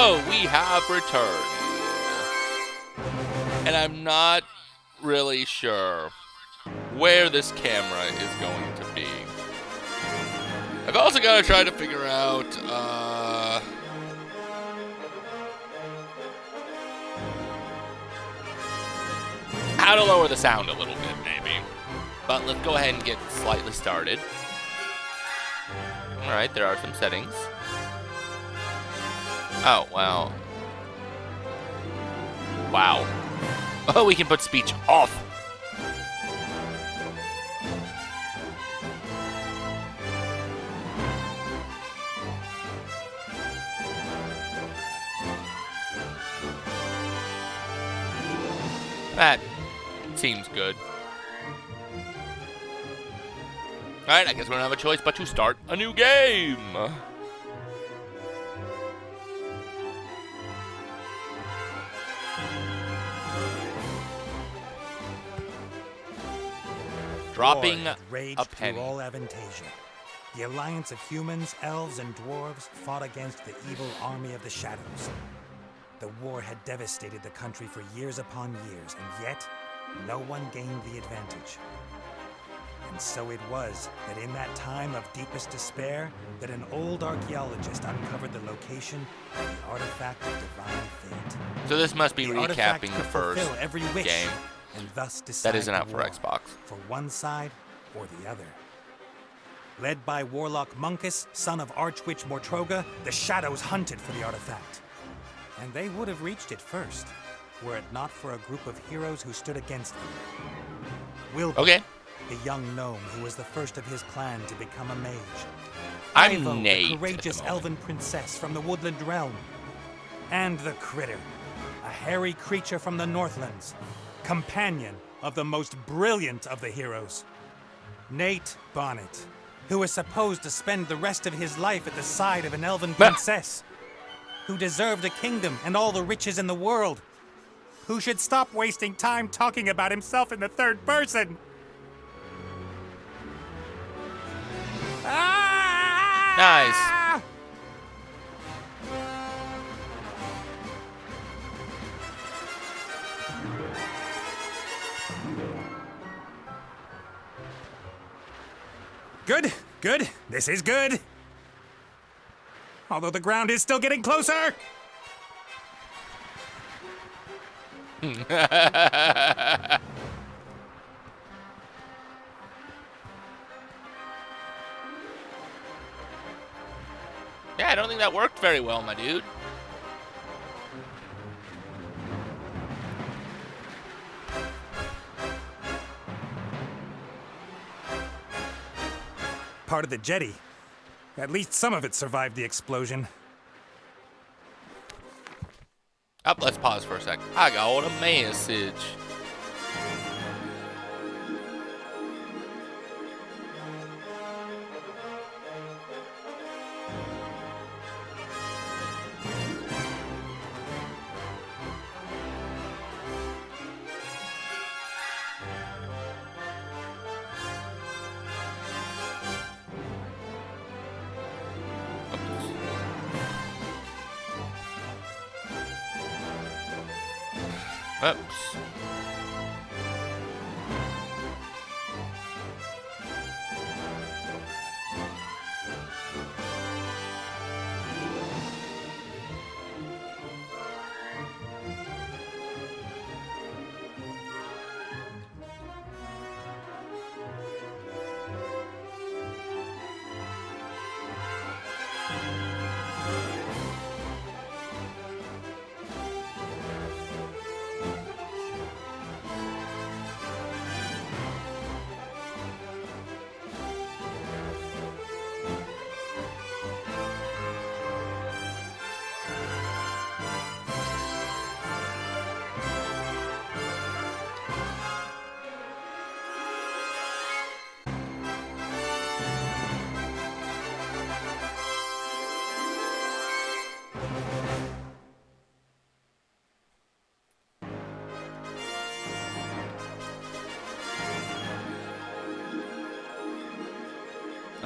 So, we have returned. And I'm not really sure where this camera is going to be. I've also got to try to figure out, how to lower the sound a little bit, maybe. But let's go ahead and get slightly started. Alright, there are some settings. Oh, well. Wow. Oh, we can put speech off. That seems good. Alright, I guess we don't have a choice but to start a new game. Dropping a penny. Through all Avantasia. The alliance of humans, elves, and dwarves fought against the evil army of the shadows. The war had devastated the country for years upon years, and yet, no one gained the advantage. And so it was that in that time of deepest despair, that an old archaeologist uncovered the location of the artifact of divine fate. So this must be The recapping the first every wish, game. and thus decide That isn't out the for war, Xbox. for one side or the other. Led by Warlock Munkus, son of Archwitch Mortroga, the Shadows hunted for the artifact. And they would have reached it first, were it not for a group of heroes who stood against them. Wilbur, Okay. the young gnome who was the first of his clan to become a mage. I'm Ivo, Nate the at courageous the moment. elven princess from the Woodland Realm. And the Critter, a hairy creature from the Northlands, companion of the most brilliant of the heroes, Nate Bonnet, who is supposed to spend the rest of his life at the side of an elven princess, who deserved a kingdom and all the riches in the world, who should stop wasting time talking about himself in the third person. Nice. Good, good. This is good. Although the ground is still getting closer. Yeah, I don't think that worked very well, my dude. Part of the jetty. At least some of it survived the explosion. Up, let's pause for a sec. I got a message. Oops.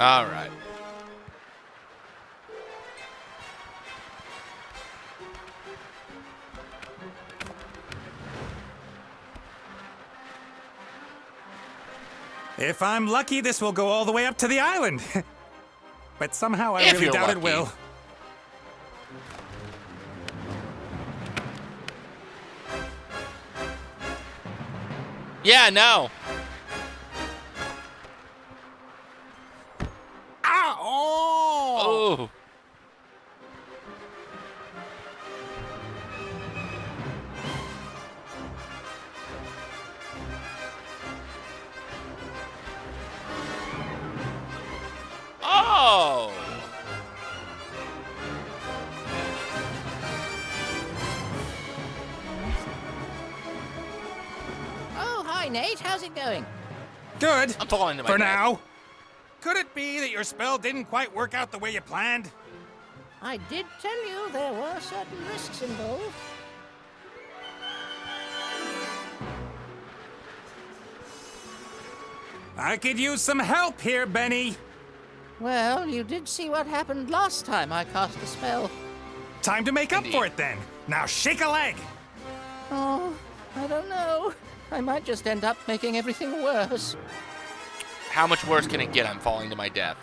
All right. If I'm lucky, this will go all the way up to the island. But somehow I If really you're doubt it lucky. will. Yeah, no. Ah! Oh! Oh. Oh. Oh, hi, Nate. How's it going? Good. I'm falling to my For death. now. Could it be that your spell didn't quite work out the way you planned? I did tell you there were certain risks involved. I could use some help here, Benny. Well, you did see what happened last time I cast a spell. Time to make up Indeed. for it then. Now shake a leg. Oh, I don't know. I might just end up making everything worse. How much worse can it get? I'm falling to my death.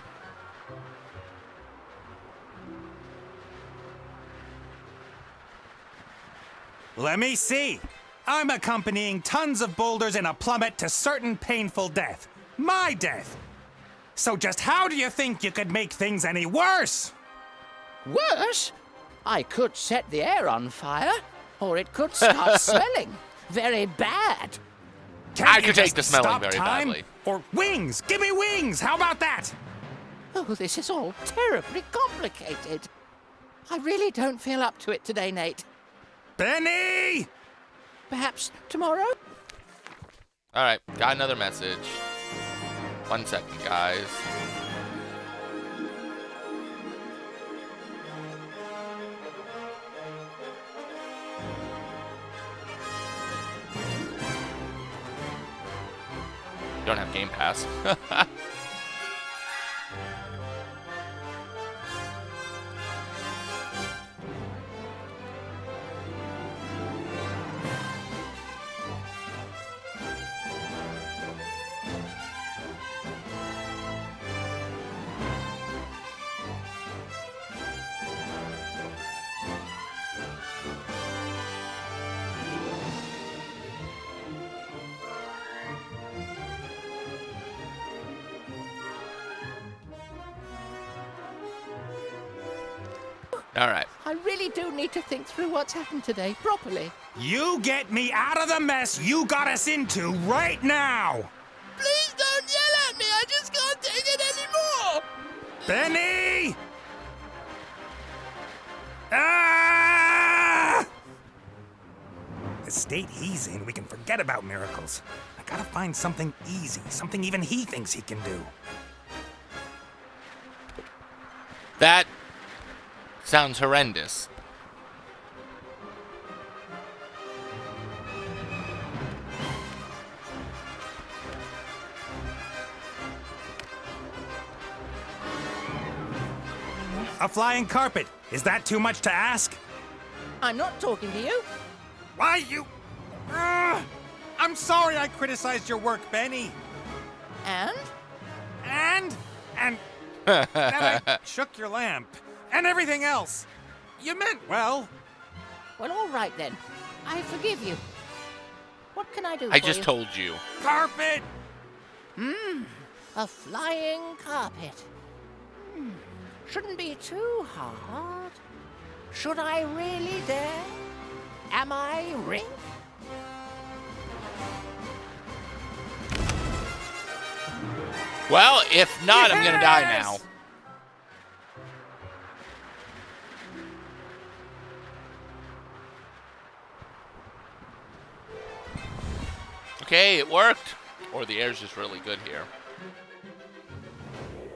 Let me see. I'm accompanying tons of boulders in a plummet to certain painful death. My death. So just how do you think you could make things any worse? Worse? I could set the air on fire, or it could start smelling very bad. Can't I you could take just the smelling stop very time? badly. Or wings. Give me wings. How about that? Oh, this is all terribly complicated. I really don't feel up to it today, Nate. Benny! Perhaps tomorrow? All right, got another message. 1 second, guys. Don't have Game Pass. All right. I really do need to think through what's happened today properly. You get me out of the mess you got us into right now! Please don't yell at me. I just can't take it anymore. Benny! Ah! The state he's in, we can forget about miracles. I gotta find something easy, something even he thinks he can do. That sounds horrendous. A flying carpet. Is that too much to ask? I'm not talking to you. Why, you... I'm sorry I criticized your work, Benny. And? And that I shook your lamp. And everything else. You meant well. Well, all right then. I forgive you. What can I do I for just you? told you. Carpet! A flying carpet. Shouldn't be too hard. Should I really dare? Am I Ring? Well, if not, I'm gonna die Yes! now. Okay, it worked. Or the air's just really good here.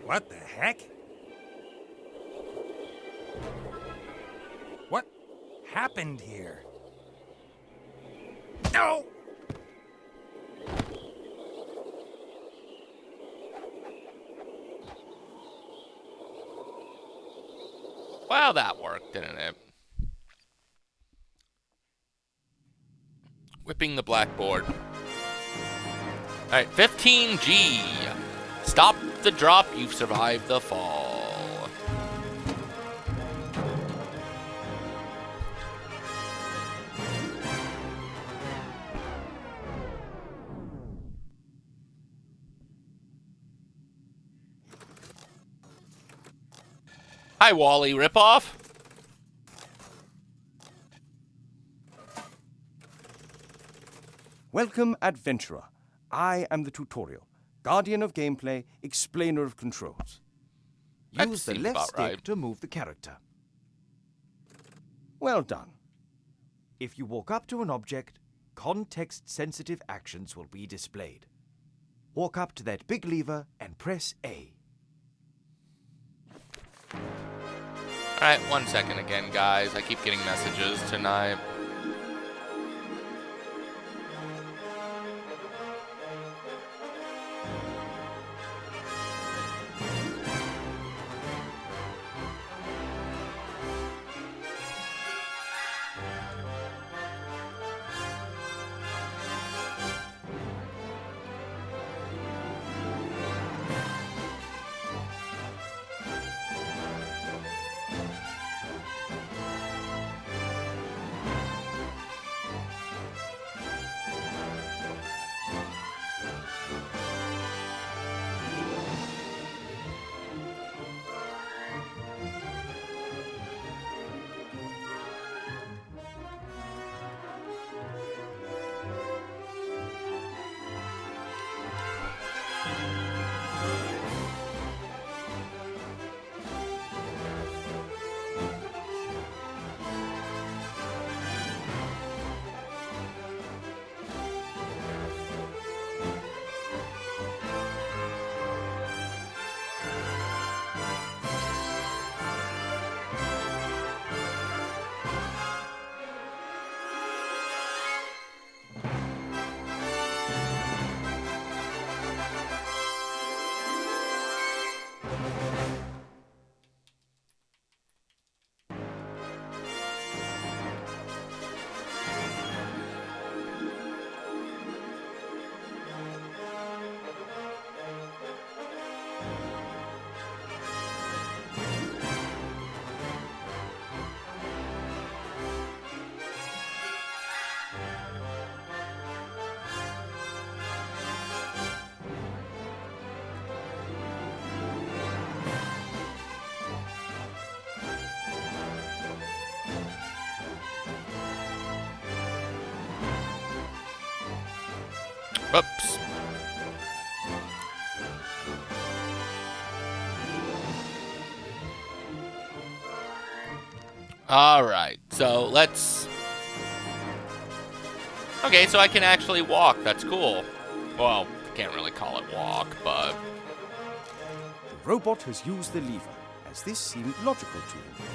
What the heck? What happened here? No! Well, that worked, didn't it? Whipping the blackboard. Alright, 15G. Stop the drop, you've survived the fall. Hi, Wally ripoff. Welcome, adventurer. I am the tutorial, guardian of gameplay, explainer of controls. That Use the seems left about stick right. to move the character. Well done. If you walk up to an object, context-sensitive actions will be displayed. Walk up to that big lever and press A. Alright, 1 second again, guys. I keep getting messages tonight. Oops. Alright, so let's... Okay, so I can actually walk. That's cool. Well, can't really call it walk, but... The robot has used the lever, as this seemed logical to him.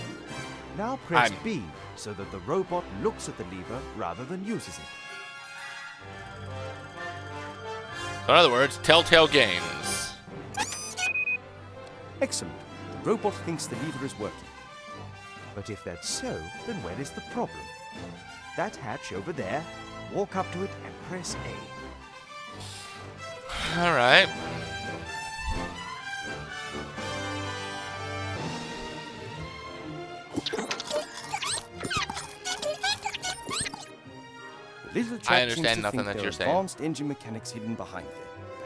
Now press I'm- B so that the robot looks at the lever rather than uses it. So in other words, Telltale Games. Excellent. The robot thinks the lever is working. But if that's so, then where is the problem? That hatch over there, walk up to it and press A. Alright. The little I chap understand seems to nothing think that there you're are saying. advanced engine mechanics hidden behind there.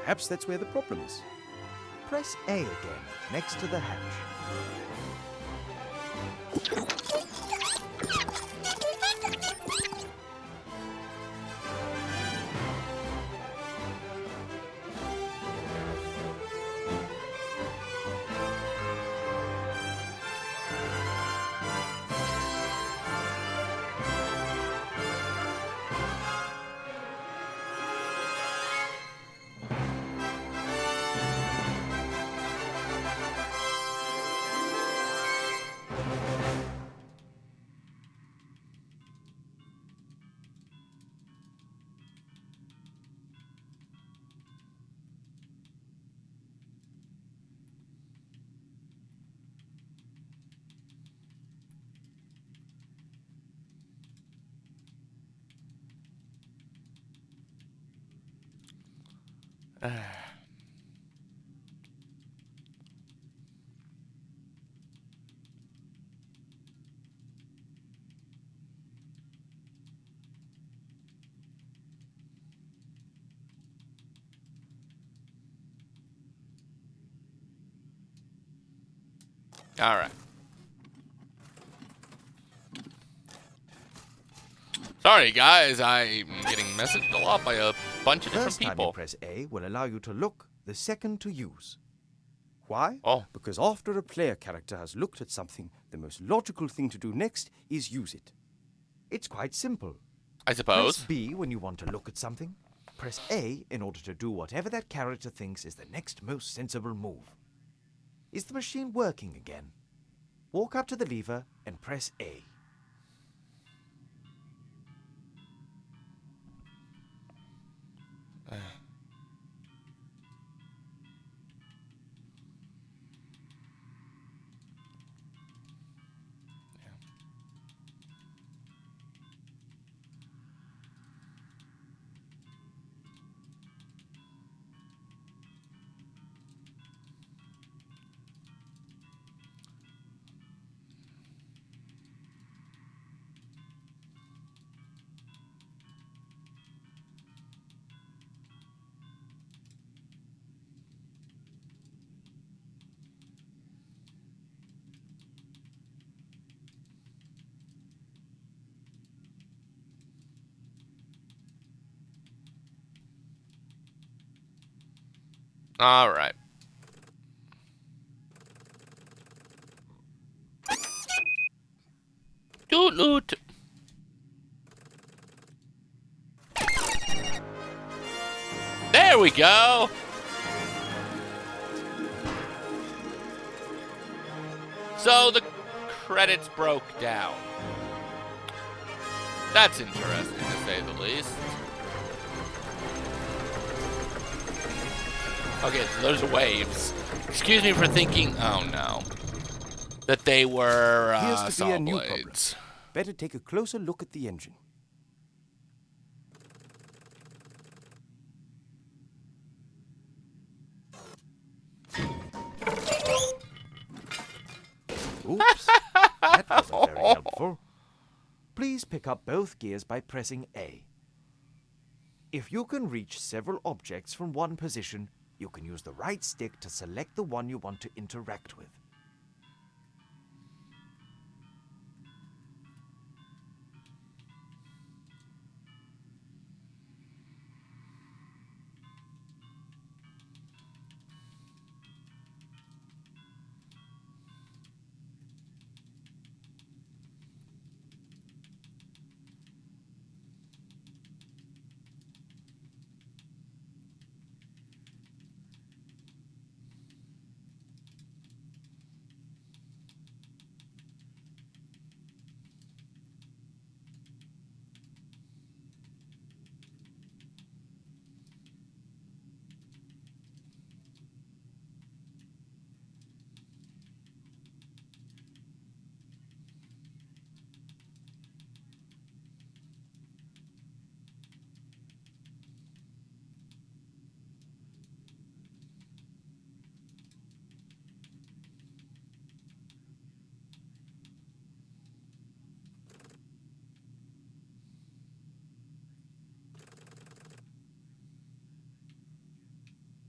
Perhaps that's where the problem is. Press A again, next to the hatch. Alright. Sorry, guys. I'm getting messaged a lot by a bunch of different First time you people. press A will allow you to look, the second to use. Why? Oh. Because after a player character has looked at something, the most logical thing to do next is use it. It's quite simple. I suppose. Press B when you want to look at something. Press A in order to do whatever that character thinks is the next most sensible move. Is the machine working again? Walk up to the lever and press A. Alright. Doot loot. There we go. So the credits broke down. That's interesting to say the least. Okay, so those are waves. Excuse me for thinking, oh no, that they were Appears to be saw a new problem. blades. Better take a closer look at the engine. Oops, that wasn't very helpful. Please pick up both gears by pressing A. If you can reach several objects from one position, you can use the right stick to select the one you want to interact with.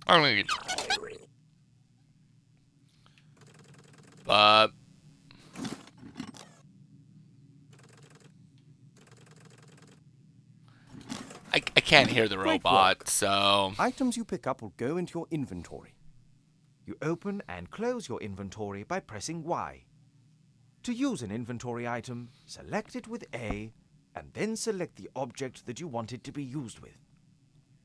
I'm gonna get... But... I can't hear the Great robot, work. so... Items you pick up will go into your inventory. You open and close your inventory by pressing Y. To use an inventory item, select it with A, and then select the object that you want it to be used with.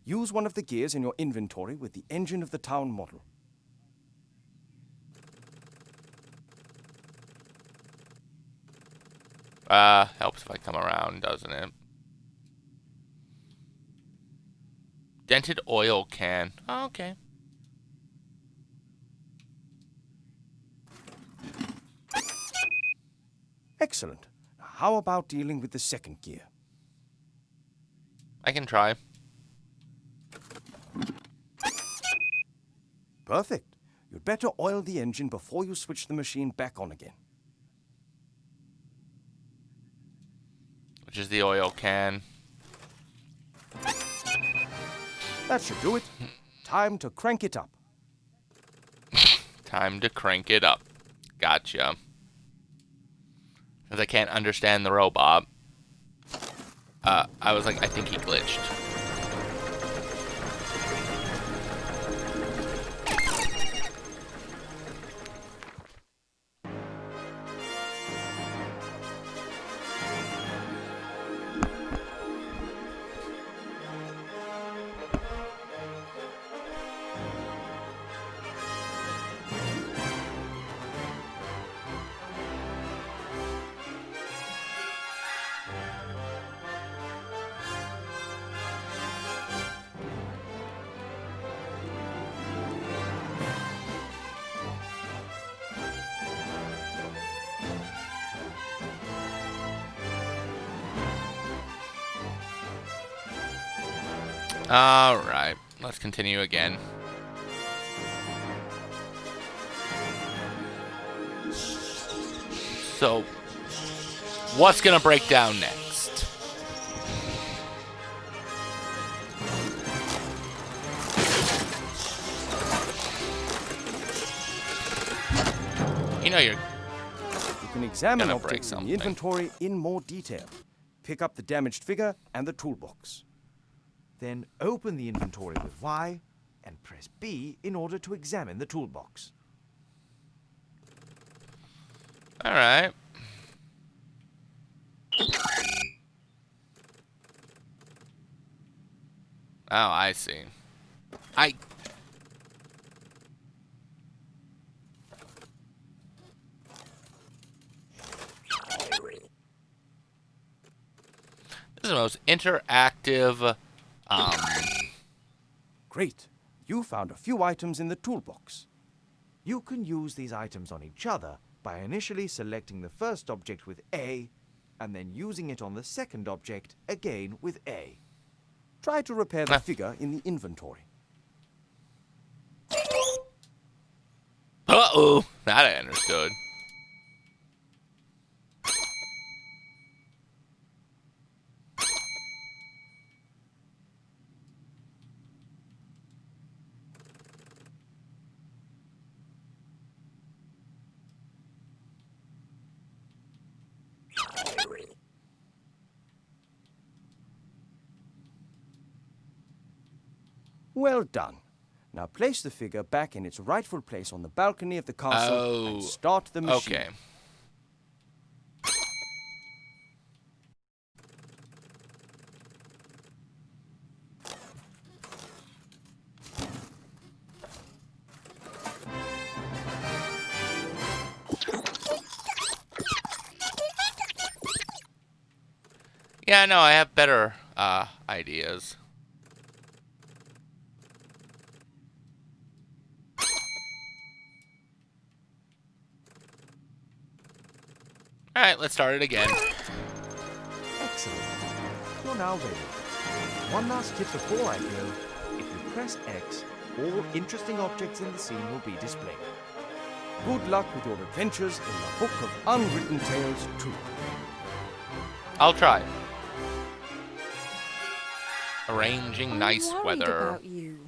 Use one of the gears in your inventory with the engine of the town model. Helps if I come around, doesn't it? Dented oil can. Oh, okay. Excellent. Now, how about dealing with the second gear? I can try. Perfect. You'd better oil the engine before you switch the machine back on again. Which is the oil can. That should do it. Time to crank it up. Time to crank it up. Gotcha. Because I can't understand the robot. I was like, I think he glitched. Alright, let's continue again. So, what's gonna break down next? You know you're... You can examine Gonna break objects in something. the inventory in more detail. Pick up the damaged figure and the toolbox. Then open the inventory with Y and press B in order to examine the toolbox. Alright. Oh, I see. This is the most interactive, Great. You found a few items in the toolbox. You can use these items on each other by initially selecting the first object with A and then using it on the second object again with A. Try to repair the figure in the inventory. Uh-oh. That I understood. Well done. Now place the figure back in its rightful place on the balcony of the castle and start the machine. Okay. Yeah, no, I have better ideas. Alright, let's start it again. Excellent. You're now ready. One last tip before I go. If you press X, all interesting objects in the scene will be displayed. Good luck with your adventures in the Book of Unwritten Tales 2. I'll try. Arranging nice I'm worried weather. about you.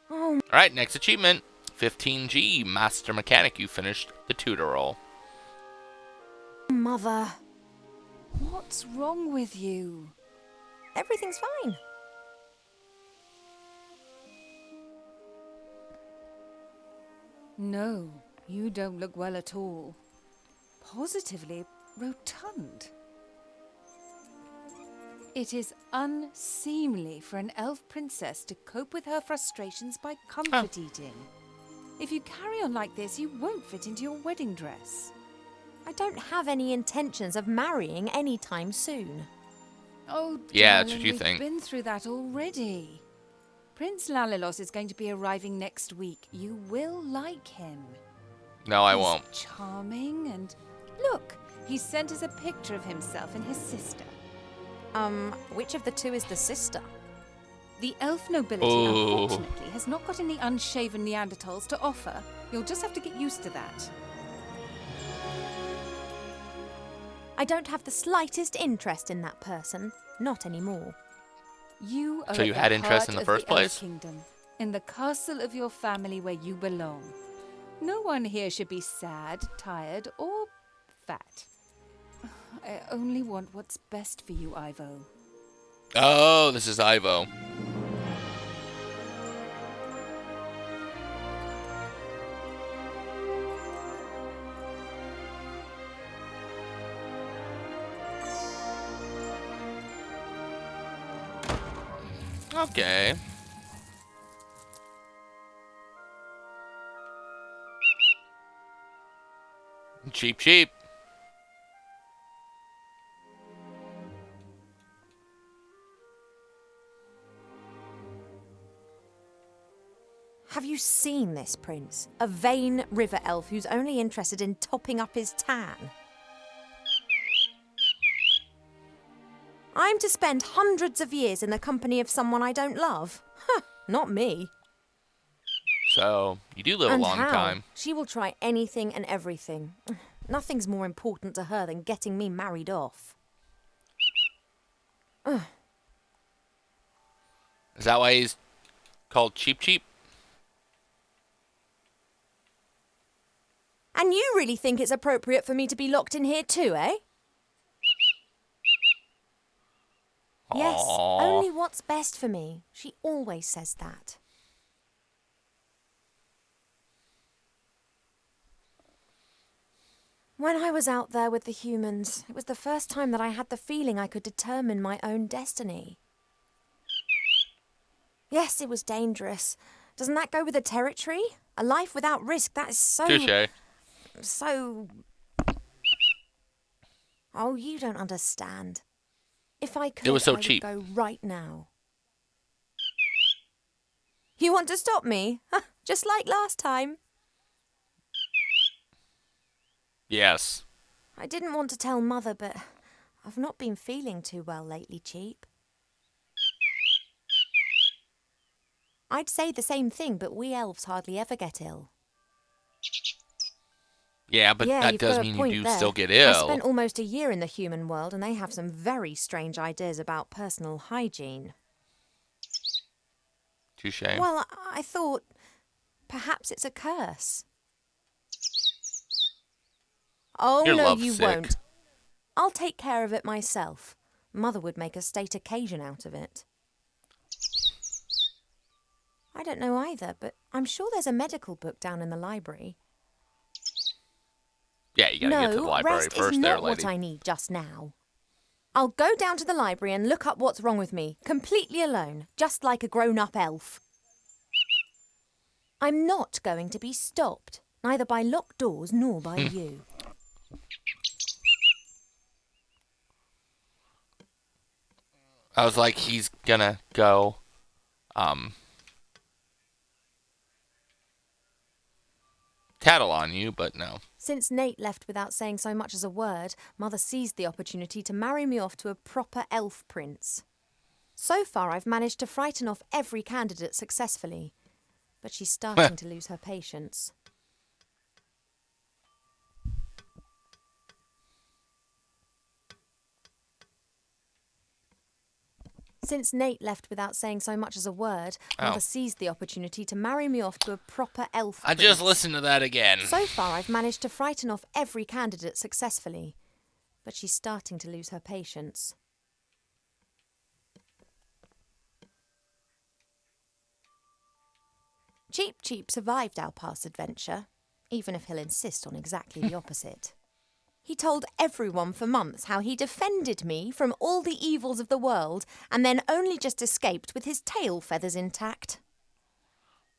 Oh, Alright, next achievement. 15G, Master Mechanic. You finished the tutorial. Mother. What's wrong with you? Everything's fine. No, you don't look well at all. Positively rotund. It is unseemly for an elf princess to cope with her frustrations by comfort eating. If you carry on like this, you won't fit into your wedding dress. I don't have any intentions of marrying anytime soon. Oh, Yeah, that's darling, what you we've think. been through that already. Prince Lalilos is going to be arriving next week. You will like him. No, I He's won't. Charming and look, he sent us a picture of himself and his sister. Which of the two is the sister? The elf nobility, Ooh. unfortunately, has not got any unshaven Neanderthals to offer. You'll just have to get used to that. I don't have the slightest interest in that person. Not anymore. You are So you at the had interest heart in the of first Elf place? Kingdom, in the castle of your family where you belong. No one here should be sad, tired, or fat. I only want what's best for you, Ivo. Oh, this is Ivo. Okay. Cheap, cheap. Have you seen this, Prince? A vain river elf who's only interested in topping up his tan. I'm to spend hundreds of years in the company of someone I don't love? Huh, not me. So, you do live And a long how? time. She will try anything and everything. Nothing's more important to her than getting me married off. Is that why he's called Cheap Cheap? And you really think it's appropriate for me to be locked in here too, eh? Yes, Aww. only what's best for me. She always says that. When I was out there with the humans, it was the first time that I had the feeling I could determine my own destiny. Yes, it was dangerous. Doesn't that go with the territory? A life without risk, that is so... Touche. So... Oh, you don't understand. If I could, It was so I would cheap. go right now. You want to stop me? Just like last time. Yes. I didn't want to tell Mother, but I've not been feeling too well lately, Cheap. I'd say the same thing, but we elves hardly ever get ill. Yeah, but Yeah, that you've does got a mean you point do there. still get I ill. spent almost a year in the human world, and they have some very strange ideas about personal hygiene. Touche. Well, I thought perhaps it's a curse. Oh, You're no, you lovesick. won't. I'll take care of it myself. Mother would make a state occasion out of it. I don't know either, but I'm sure there's a medical book down in the library. Yeah, you gotta get to the library rest first is there, not lady. what I need just now. I'll go down to the library and look up what's wrong with me, completely alone, just like a grown-up elf. I'm not going to be stopped, neither by locked doors nor by you. I was like, he's gonna go, tattle on you, but no. Since Nate left without saying so much as a word, Mother seized the opportunity to marry me off to a proper elf prince. So far, I've managed to frighten off every candidate successfully, but she's starting to lose her patience. Since Nate left without saying so much as a word, Mother seized the opportunity to marry me off to a proper elf I prince. just listened to that again. So far, I've managed to frighten off every candidate successfully, but she's starting to lose her patience. Cheap Cheap survived our past adventure, even if he'll insist on exactly the opposite. He told everyone for months how he defended me from all the evils of the world and then only just escaped with his tail feathers intact.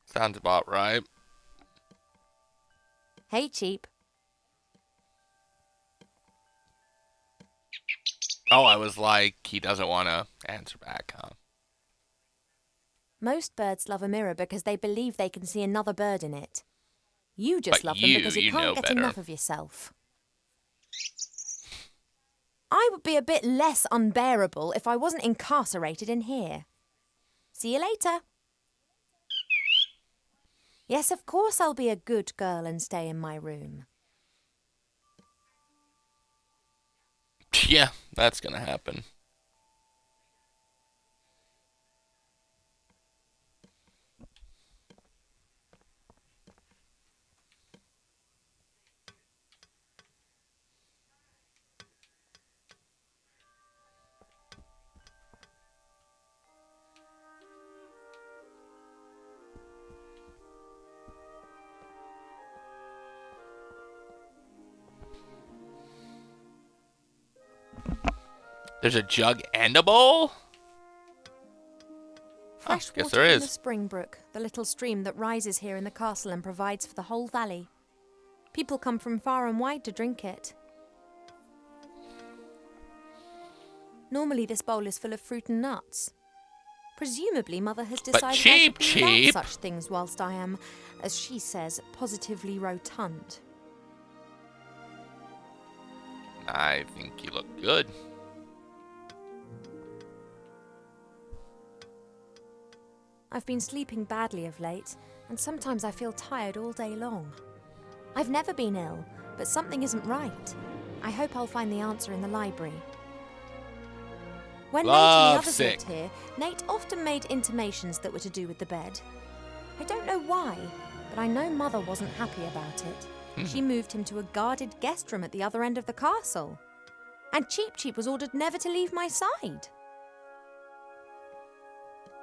Sounds about right. Hey, Cheap. Oh, I was like, he doesn't want to answer back, huh? Most birds love a mirror because they believe they can see another bird in it. You just But love them because you you know can't get better. enough of yourself. I would be a bit less unbearable if I wasn't incarcerated in here. See you later. Yes, of course I'll be a good girl and stay in my room. Yeah, that's gonna happen. There's a jug and a bowl? Fresh guess water there from the is. spring brook, the little stream that rises here in the castle and provides for the whole valley. People come from far and wide to drink it. Normally this bowl is full of fruit and nuts. Presumably Mother has decided I should be without such things whilst I am, as she says, positively rotund. I think you look good. I've been sleeping badly of late, and sometimes I feel tired all day long. I've never been ill, but something isn't right. I hope I'll find the answer in the library. When Nate and the others lived here, Nate often made intimations that were to do with the bed. I don't know why, but I know Mother wasn't happy about it. She moved him to a guarded guest room at the other end of the castle. And Cheep Cheep was ordered never to leave my side.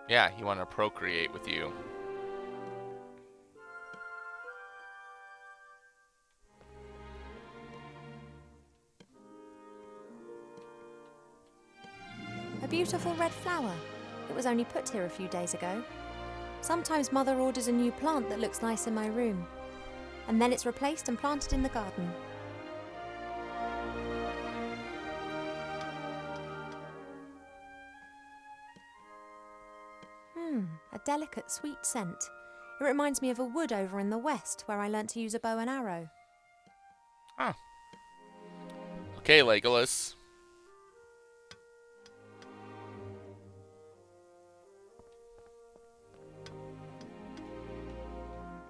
Yeah, he wanted to procreate with you. A beautiful red flower. It was only put here a few days ago. Sometimes Mother orders a new plant that looks nice in my room. And then it's replaced and planted in the garden. A delicate, sweet scent. It reminds me of a wood over in the west where I learnt to use a bow and arrow. Huh. Okay, Legolas.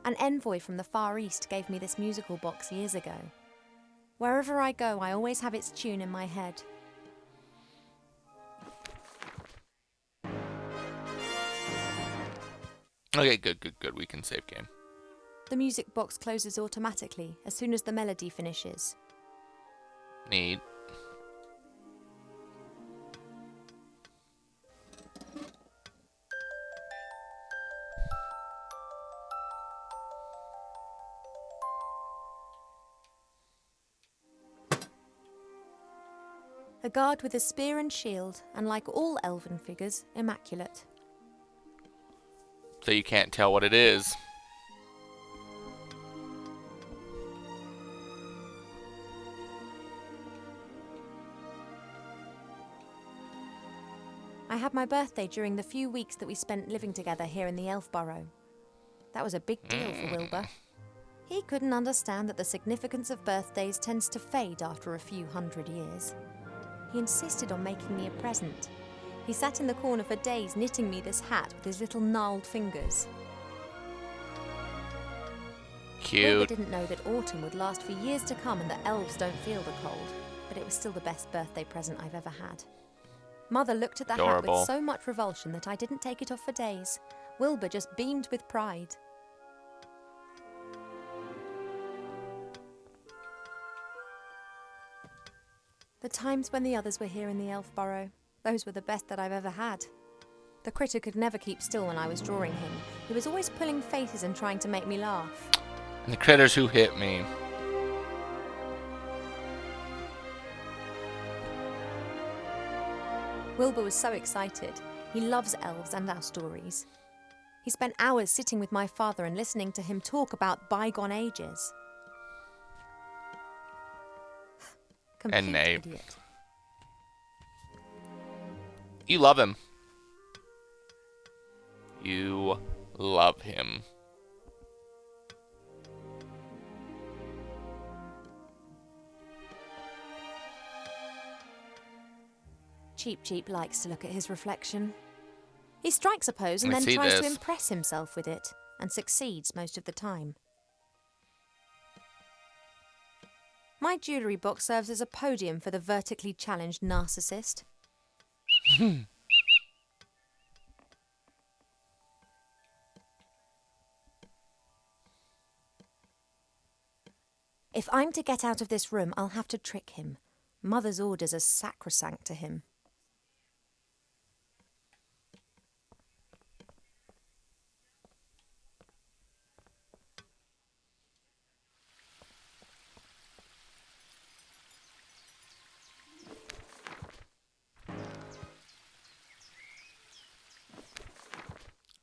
An envoy from the Far East gave me this musical box years ago. Wherever I go, I always have its tune in my head. Okay, good. We can save game. The music box closes automatically as soon as the melody finishes. Neat. A guard with a spear and shield, and like all elven figures, immaculate. So you can't tell what it is. I had my birthday during the few weeks that we spent living together here in the Elf Burrow. That was a big deal for Wilbur. He couldn't understand that the significance of birthdays tends to fade after a few hundred years. He insisted on making me a present. He sat in the corner for days knitting me this hat with his little gnarled fingers. Cute. Wilbur didn't know that autumn would last for years to come and that elves don't feel the cold, but it was still the best birthday present I've ever had. Mother looked at the hat with so much revulsion that I didn't take it off for days. Wilbur just beamed with pride. The times when the others were here in the Elf Burrow, those were the best that I've ever had. The critter could never keep still when I was drawing him. He was always pulling faces and trying to make me laugh. And the critters who hit me. Wilbur was so excited. He loves elves and our stories. He spent hours sitting with my father and listening to him talk about bygone ages. And Nate. Idiot. You love him. You love him. Cheep Cheep likes to look at his reflection. He strikes a pose and I then see tries to this. impress himself with it, and succeeds most of the time. My jewellery box serves as a podium for the vertically challenged narcissist. If I'm to get out of this room, I'll have to trick him. Mother's orders are sacrosanct to him.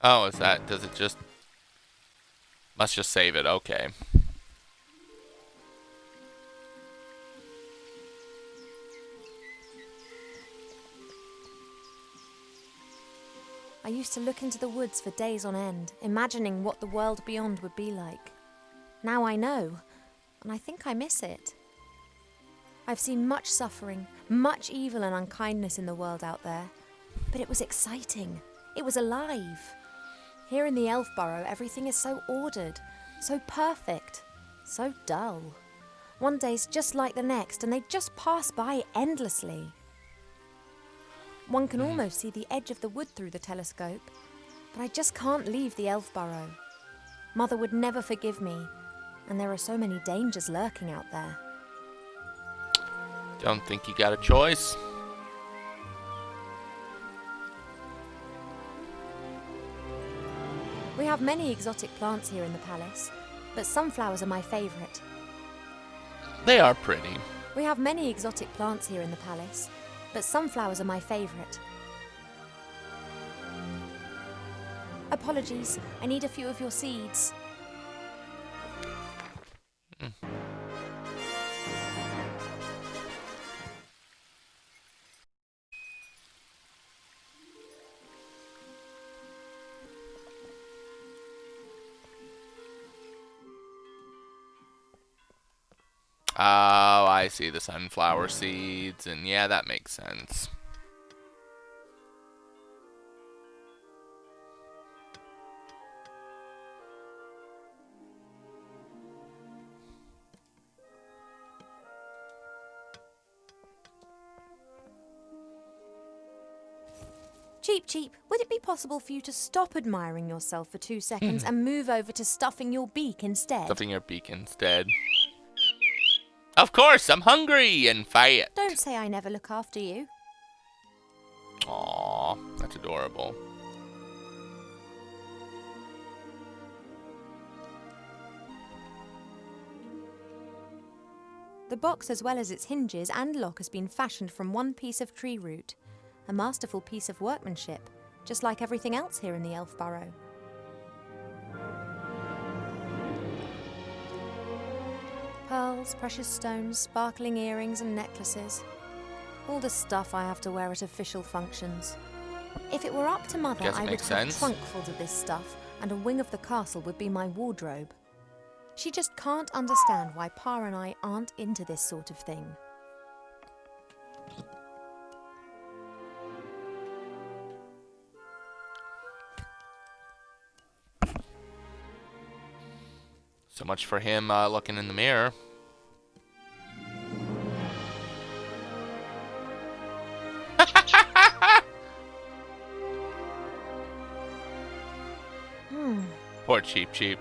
Oh, is that? Does it just? Must just save it. Okay. I used to look into the woods for days on end, imagining what the world beyond would be like. Now I know, and I think I miss it. I've seen much suffering, much evil and unkindness in the world out there, but it was exciting. It was alive. Here in the Elf Burrow, everything is so ordered, so perfect, so dull. One day's just like the next, and they just pass by endlessly. One can almost see the edge of the wood through the telescope, but I just can't leave the Elf Burrow. Mother would never forgive me, and there are so many dangers lurking out there. Don't think you got a choice. We have many exotic plants here in the palace, but sunflowers are my favourite. They are pretty. We have many exotic plants here in the palace, but sunflowers are my favourite. Apologies, I need a few of your seeds. Oh, I see the sunflower seeds, and yeah, that makes sense. Cheep Cheep, would it be possible for you to stop admiring yourself for 2 seconds and move over to stuffing your beak instead? Stuffing your beak instead. Of course, I'm hungry and fat. Don't say I never look after you. Aw, that's adorable. The box, as well as its hinges and lock, has been fashioned from one piece of tree root. A masterful piece of workmanship, just like everything else here in the Elf Burrow. Pearls, precious stones, sparkling earrings and necklaces. All the stuff I have to wear at official functions. If it were up to Mother, Guess it I would makes have sense. trunkfuls of this stuff, and a wing of the castle would be my wardrobe. She just can't understand why Pa and I aren't into this sort of thing. So much for him looking in the mirror. Poor Cheep Cheep.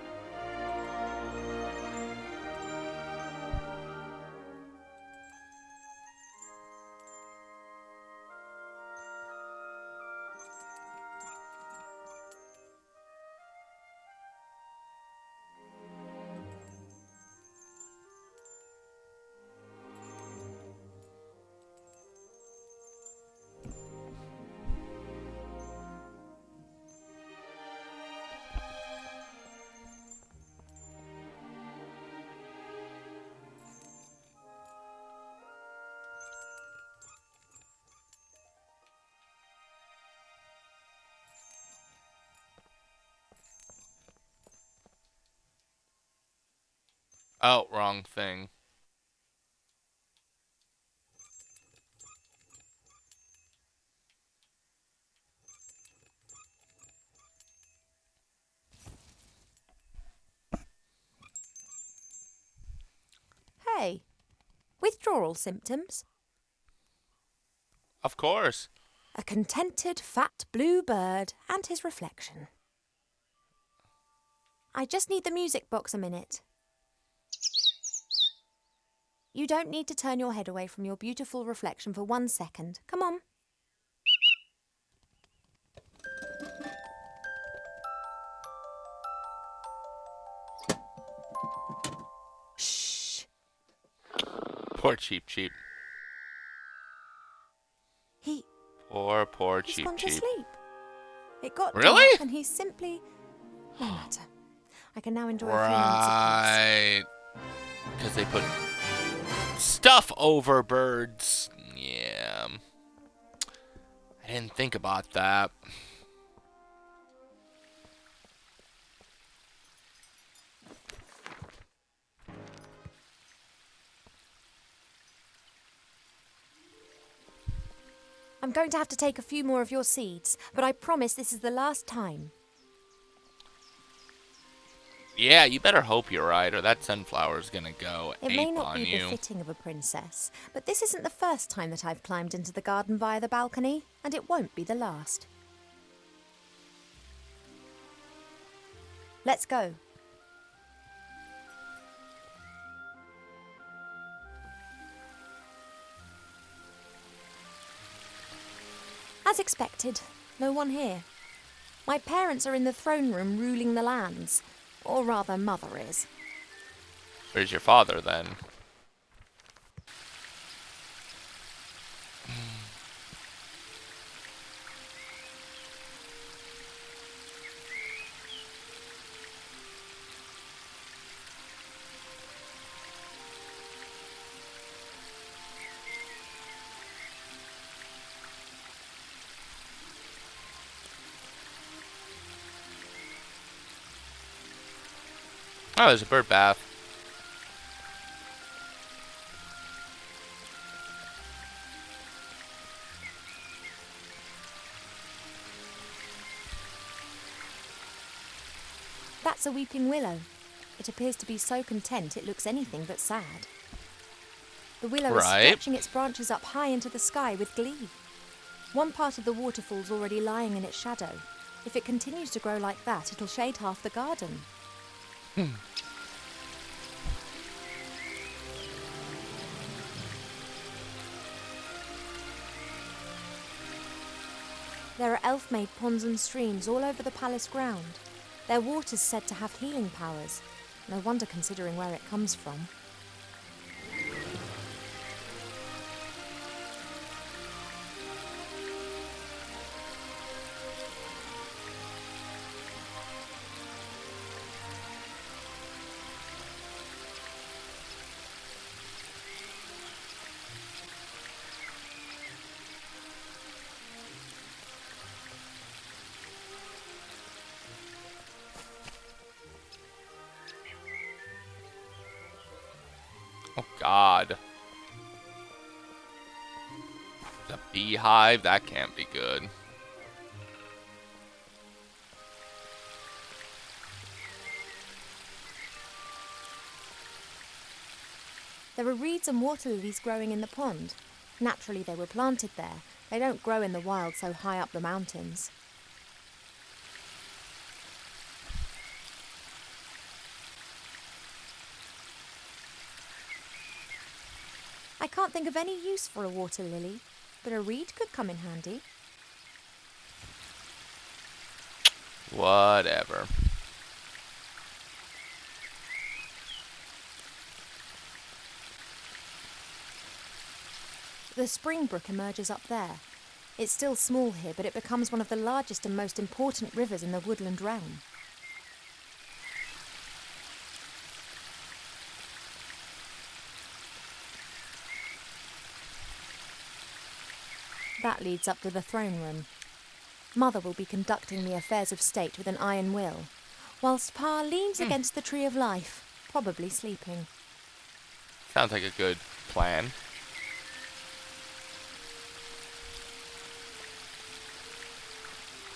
Oh, wrong thing. Withdrawal symptoms? Of course. A contented fat blue bird and his reflection. I just need the music box a minute. You don't need to turn your head away from your beautiful reflection for 1 second. Come on. Shh. Poor Cheep Cheep. Poor He's Cheep gone to Cheep. sleep. It got Really? dark and he's simply... No matter. I can now enjoy a few minutes of peace. Right. Because they put stuff over birds. Yeah. I didn't think about that. I'm going to have to take a few more of your seeds, but I promise this is the last time. Yeah, you better hope you're right, or that sunflower's gonna go It ape may not on be you. befitting of a princess, but this isn't the first time that I've climbed into the garden via the balcony, and it won't be the last. Let's go. As expected, no one here. My parents are in the throne room ruling the lands. Or rather, Mother is. Where's your father, then? Oh, there's a bird bath. That's a weeping willow. It appears to be so content it looks anything but sad. The willow is Right. stretching its branches up high into the sky with glee. One part of the waterfall's already lying in its shadow. If it continues to grow like that, it'll shade half the garden. There are elf-made ponds and streams all over the palace ground. Their water's said to have healing powers. No wonder considering where it comes from. Oh, God. The beehive? That can't be good. There are reeds and water lilies growing in the pond. Naturally, they were planted there. They don't grow in the wild so high up the mountains. I can't think of any use for a water lily, but a reed could come in handy. Whatever. The spring brook emerges up there. It's still small here, but it becomes one of the largest and most important rivers in the woodland realm. That leads up to the throne room. Mother will be conducting the affairs of state with an iron will, whilst Pa leans against the tree of life, probably sleeping. Sounds like a good plan.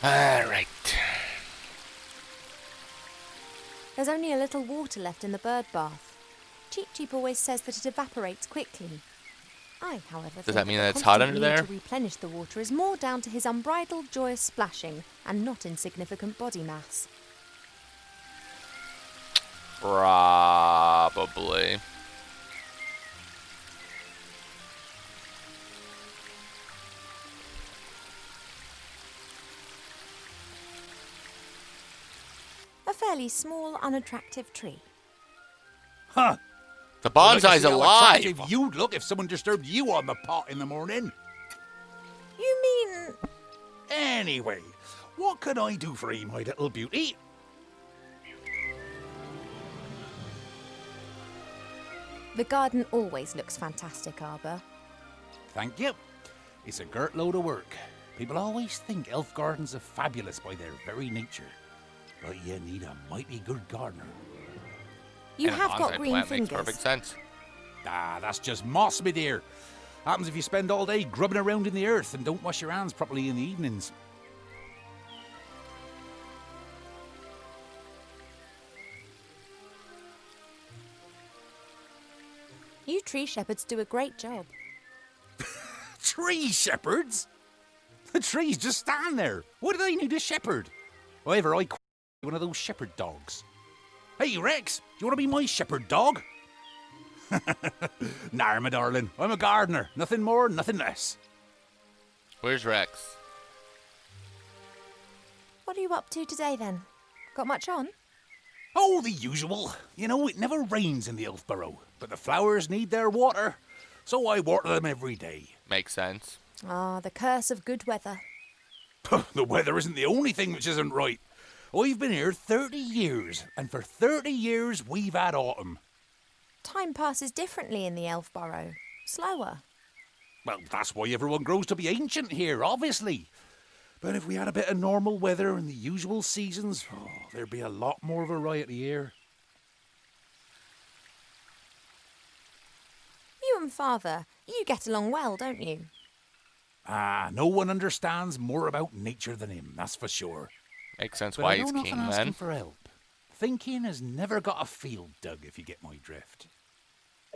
Alright. There's only a little water left in the bird bath. Cheap Cheap always says that it evaporates quickly. I, however, Does that think mean the that it's hot constant under need there? to replenish the water is more down to his unbridled joyous splashing and not insignificant body mass. Probably. A fairly small, unattractive tree. Huh. The I'd like to bonsai's see how alive. attractive you'd look if someone disturbed you on the pot in the morning. You mean... Anyway, what can I do for you, my little beauty? The garden always looks fantastic, Arbor. Thank you. It's a girt load of work. People always think elf gardens are fabulous by their very nature. But you need a mighty good gardener. You And a have got bonsai green plant fingers. makes perfect sense. Ah, that's just moss, my dear. Happens if you spend all day grubbing around in the earth and don't wash your hands properly in the evenings. You tree shepherds do a great job. Tree shepherds? The trees just stand there. What do they need a shepherd? However, I one of those shepherd dogs. Hey, Rex, do you want to be my shepherd dog? Nah, my darling. I'm a gardener. Nothing more, nothing less. Where's Rex? What are you up to today, then? Got much on? Oh, the usual. You know, it never rains in the Elfborough, but the flowers need their water, so I water them every day. Makes sense. Ah, the curse of good weather. The weather isn't the only thing which isn't right. I've been here 30 years, and for 30 years we've had autumn. Time passes differently in the Elfborough. Slower. Well, that's why everyone grows to be ancient here, obviously. But if we had a bit of normal weather and the usual seasons, there'd be a lot more variety here. You and Father, you get along well, don't you? Ah, no one understands more about nature than him, that's for sure. Makes sense But why I he's don't king often ask then. him for help. Thinking has never got a field dug, if you get my drift.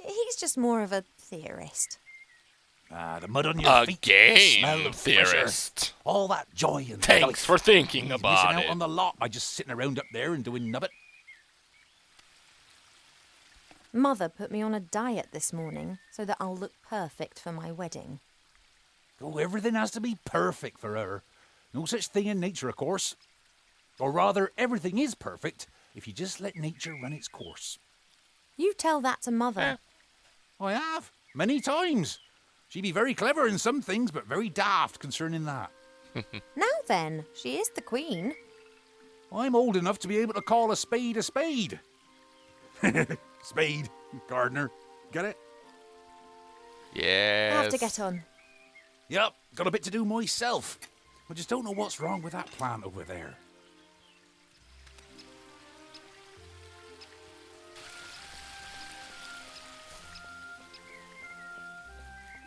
He's just more of a theorist. Ah, the mud on your A feet, the smell game of fresh earth, theorist. all that joy and Thanks life. for thinking He's about missing out it. on the lot by just sitting around up there and doing nubbit. Mother put me on a diet this morning so that I'll look perfect for my wedding. Oh, everything has to be perfect for her. No such thing in nature, of course. Or rather, everything is perfect if you just let nature run its course. You tell that to Mother. I have, many times. She'd be very clever in some things, but very daft concerning that. Now then, she is the queen. I'm old enough to be able to call a spade a spade. Spade, gardener. Get it? Yes. I have to get on. Yep, got a bit to do myself. I just don't know what's wrong with that plant over there.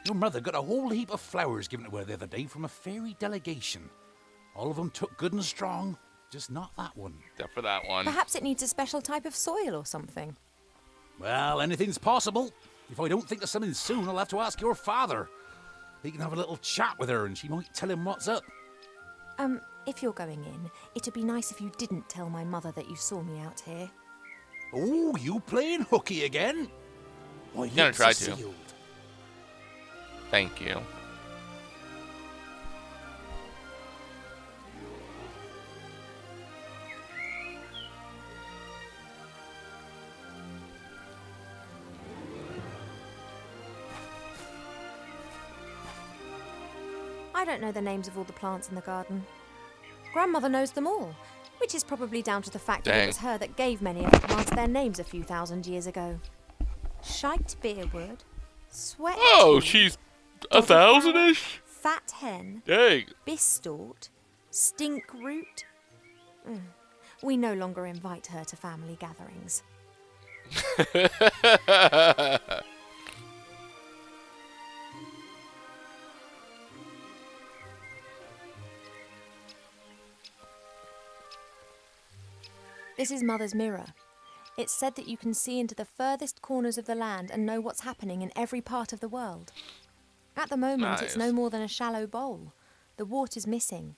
Your mother got a whole heap of flowers given to her the other day from a fairy delegation. All of them took good and strong, just not that one. Except for that one. Perhaps it needs a special type of soil or something. Well, anything's possible. If I don't think of something soon, I'll have to ask your father. He can have a little chat with her and she might tell him what's up. If you're going in, it'd be nice if you didn't tell my mother that you saw me out here. Oh, you playing hooky again? Why, Gonna lips try are to. sealed. Thank you. I don't know the names of all the plants in the garden. Grandmother knows them all, which is probably down to the fact that Dang. it was her that gave many of the plants their names a few thousand years ago. Shite beerwood, sweat Oh, tea, she's doggy flower, 1,000-ish? fat hen, Dang. bistort, stink root. We no longer invite her to family gatherings. This is Mother's mirror. It's said that you can see into the furthest corners of the land and know what's happening in every part of the world. At the moment, it's no Nice. more than a shallow bowl. The water's missing.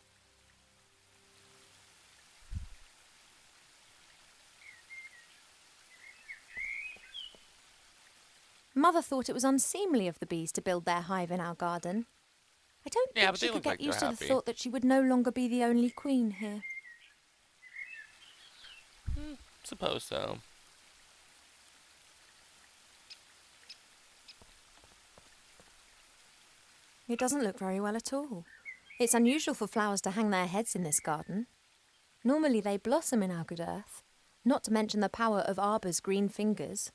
Mother thought it was unseemly of the bees to build their hive in our garden. I don't Yeah, think but she they could look get like they're used to the happy. thought that she would no longer be the only queen here. Suppose so. It doesn't look very well at all. It's unusual for flowers to hang their heads in this garden. Normally they blossom in our good earth, not to mention the power of Arbor's green fingers.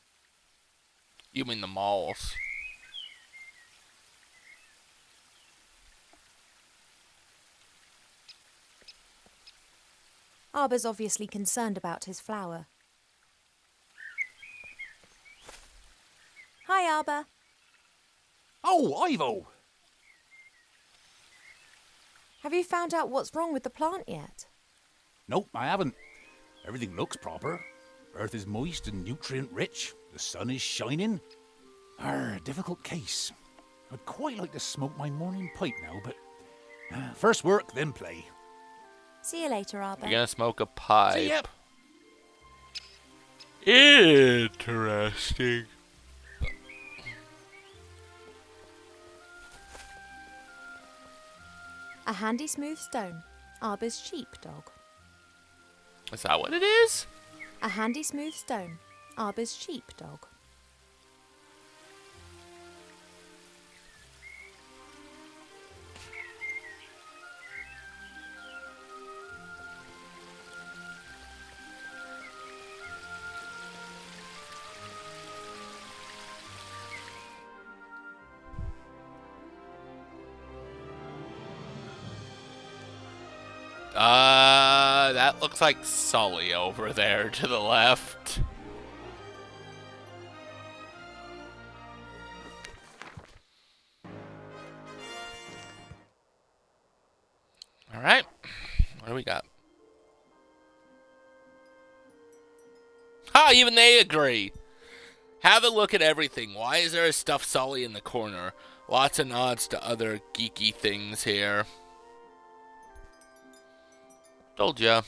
You mean the malls? Arbor's obviously concerned about his flower. Hi, Arbor. Oh, Ivo! Have you found out what's wrong with the plant yet? Nope, I haven't. Everything looks proper. Earth is moist and nutrient-rich. The sun is shining. Difficult case. I'd quite like to smoke my morning pipe now, but... first work, then play. See you later, Arbor. You're gonna smoke a pipe. See ya. Interesting. A handy smooth stone. Arbor's sheepdog. Is that what it is? A handy smooth stone. Arbor's sheepdog. That looks like Sully over there to the left. All right, what do we got? Ha! Even they agree. Have a look at everything. Why is there a stuffed Sully in the corner? Lots of nods to other geeky things here. Told ya.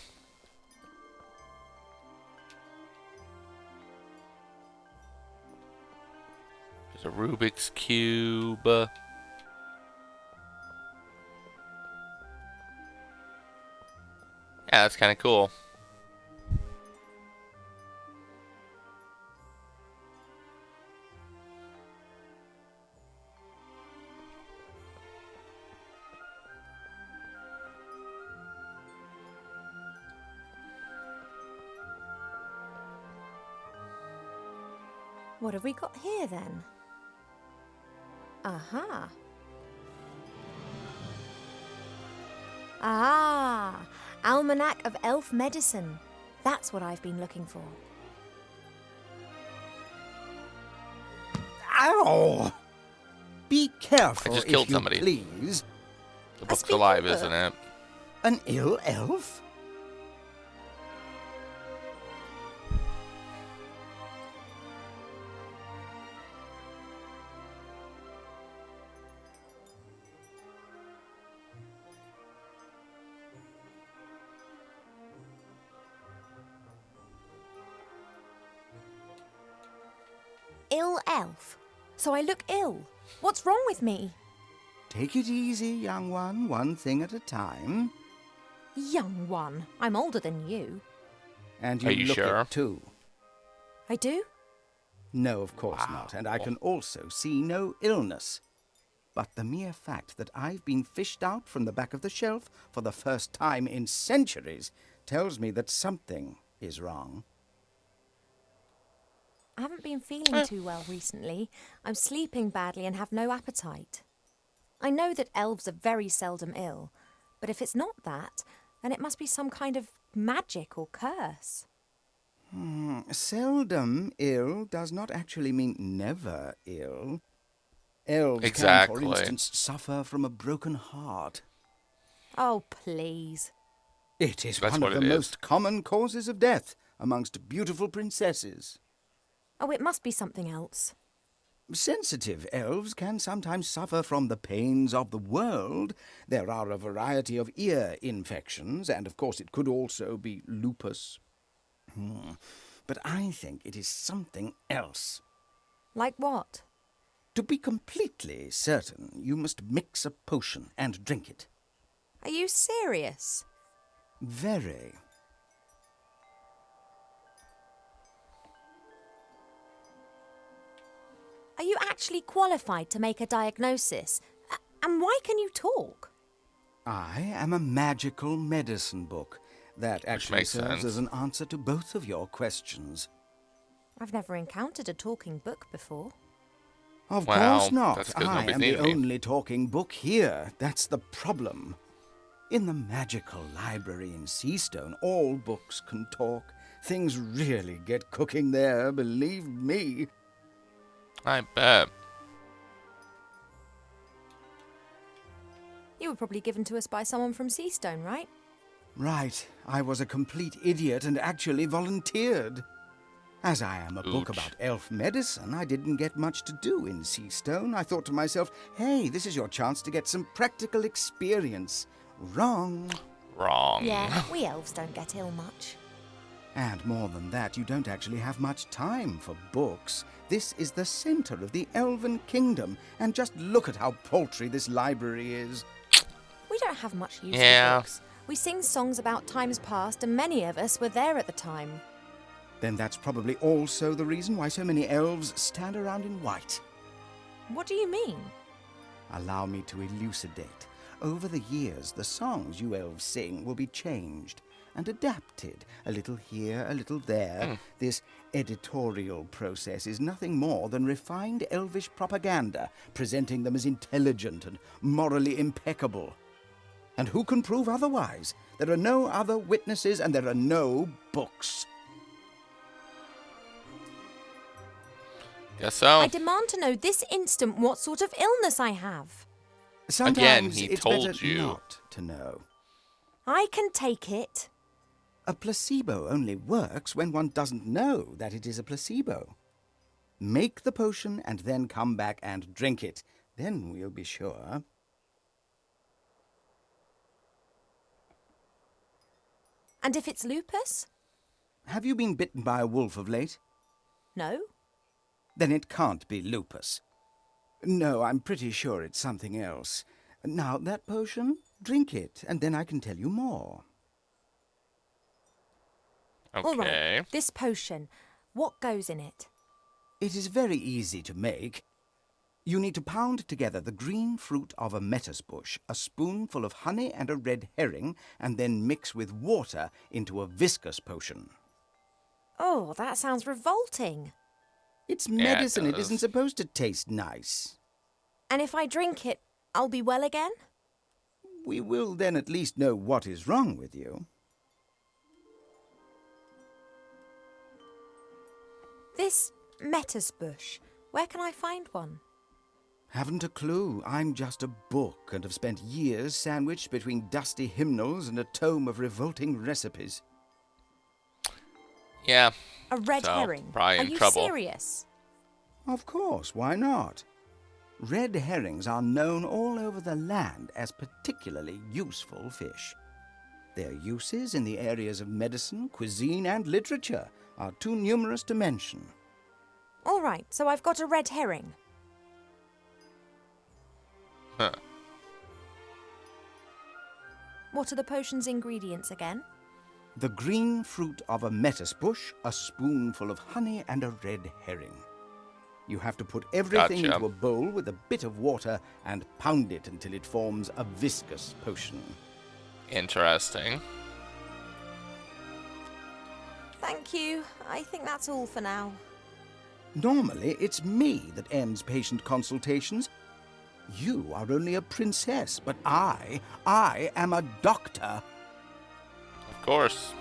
There's a Rubik's Cube. Yeah, that's kind of cool. What have we got here then? Aha. Ah, Almanac of Elf Medicine. That's what I've been looking for. Ow! Be careful, I just killed if you somebody. please. The book's speaking alive, book. isn't it? An ill elf? Ill elf. So I look ill. What's wrong with me? Take it easy, young one thing at a time. Young one. I'm older than you. And Are you you look sure? it too. I do? No, of course not, and I can also see no illness. But the mere fact that I've been fished out from the back of the shelf for the first time in centuries tells me that something is wrong. I haven't been feeling too well recently. I'm sleeping badly and have no appetite. I know that elves are very seldom ill, but if it's not that, then it must be some kind of magic or curse. Seldom ill does not actually mean never ill. Elves Exactly. can, for instance, suffer from a broken heart. Oh, please. It is That's one what of the it is. most common causes of death, amongst beautiful princesses. Oh, it must be something else. Sensitive elves can sometimes suffer from the pains of the world. There are a variety of ear infections, and of course it could also be lupus. But I think it is something else. Like what? To be completely certain, you must mix a potion and drink it. Are you serious? Very. Are you actually qualified to make a diagnosis? And why can you talk? I am a magical medicine book. That actually makes serves sense. as an answer to both of your questions. I've never encountered a talking book before. Of Wow, course not. that's 'cause I nobody's am the needed me. only talking book here. That's the problem. In the magical library in Seastone, all books can talk. Things really get cooking there, believe me. I bet. You were probably given to us by someone from Seastone, right? Right. I was a complete idiot and actually volunteered. As I am a book Ouch. about elf medicine, I didn't get much to do in Seastone. I thought to myself, hey, this is your chance to get some practical experience. Wrong. Wrong. Yeah, we elves don't get ill much. And more than that, you don't actually have much time for books. This is the center of the elven kingdom, and just look at how paltry this library is. We don't have much use Yeah. for books. We sing songs about times past, and many of us were there at the time. Then that's probably also the reason why so many elves stand around in white. What do you mean? Allow me to elucidate. Over the years, the songs you elves sing will be changed and adapted, a little here, a little there. This editorial process is nothing more than refined elvish propaganda, presenting them as intelligent and morally impeccable. And who can prove otherwise? There are no other witnesses and there are no books. Guess so. I demand to know this instant what sort of illness I have. Sometimes he it's told better you. not to know. I can take it. A placebo only works when one doesn't know that it is a placebo. Make the potion and then come back and drink it. Then we'll be sure. And if it's lupus? Have you been bitten by a wolf of late? No. Then it can't be lupus. No, I'm pretty sure it's something else. Now, that potion, drink it, and then I can tell you more. Okay. All right, this potion, what goes in it? It is very easy to make. You need to pound together the green fruit of a metis bush, a spoonful of honey and a red herring, and then mix with water into a viscous potion. Oh, that sounds revolting. It's Yeah, it medicine. It does. isn't supposed to taste nice. And if I drink it, I'll be well again? We will then at least know what is wrong with you. This metis bush, where can I find one? Haven't a clue. I'm just a book and have spent years sandwiched between dusty hymnals and a tome of revolting recipes. Yeah. A red So, herring. probably Are in you trouble. serious? Of course, why not? Red herrings are known all over the land as particularly useful fish. Their uses in the areas of medicine, cuisine, and literature are too numerous to mention. All right, so I've got a red herring. Huh. What are the potion's ingredients again? The green fruit of a metis bush, a spoonful of honey, and a red herring. You have to put everything Gotcha. into a bowl with a bit of water and pound it until it forms a viscous potion. Interesting. Thank you. I think that's all for now. Normally, it's me that ends patient consultations. You are only a princess, but I am a doctor. Of course.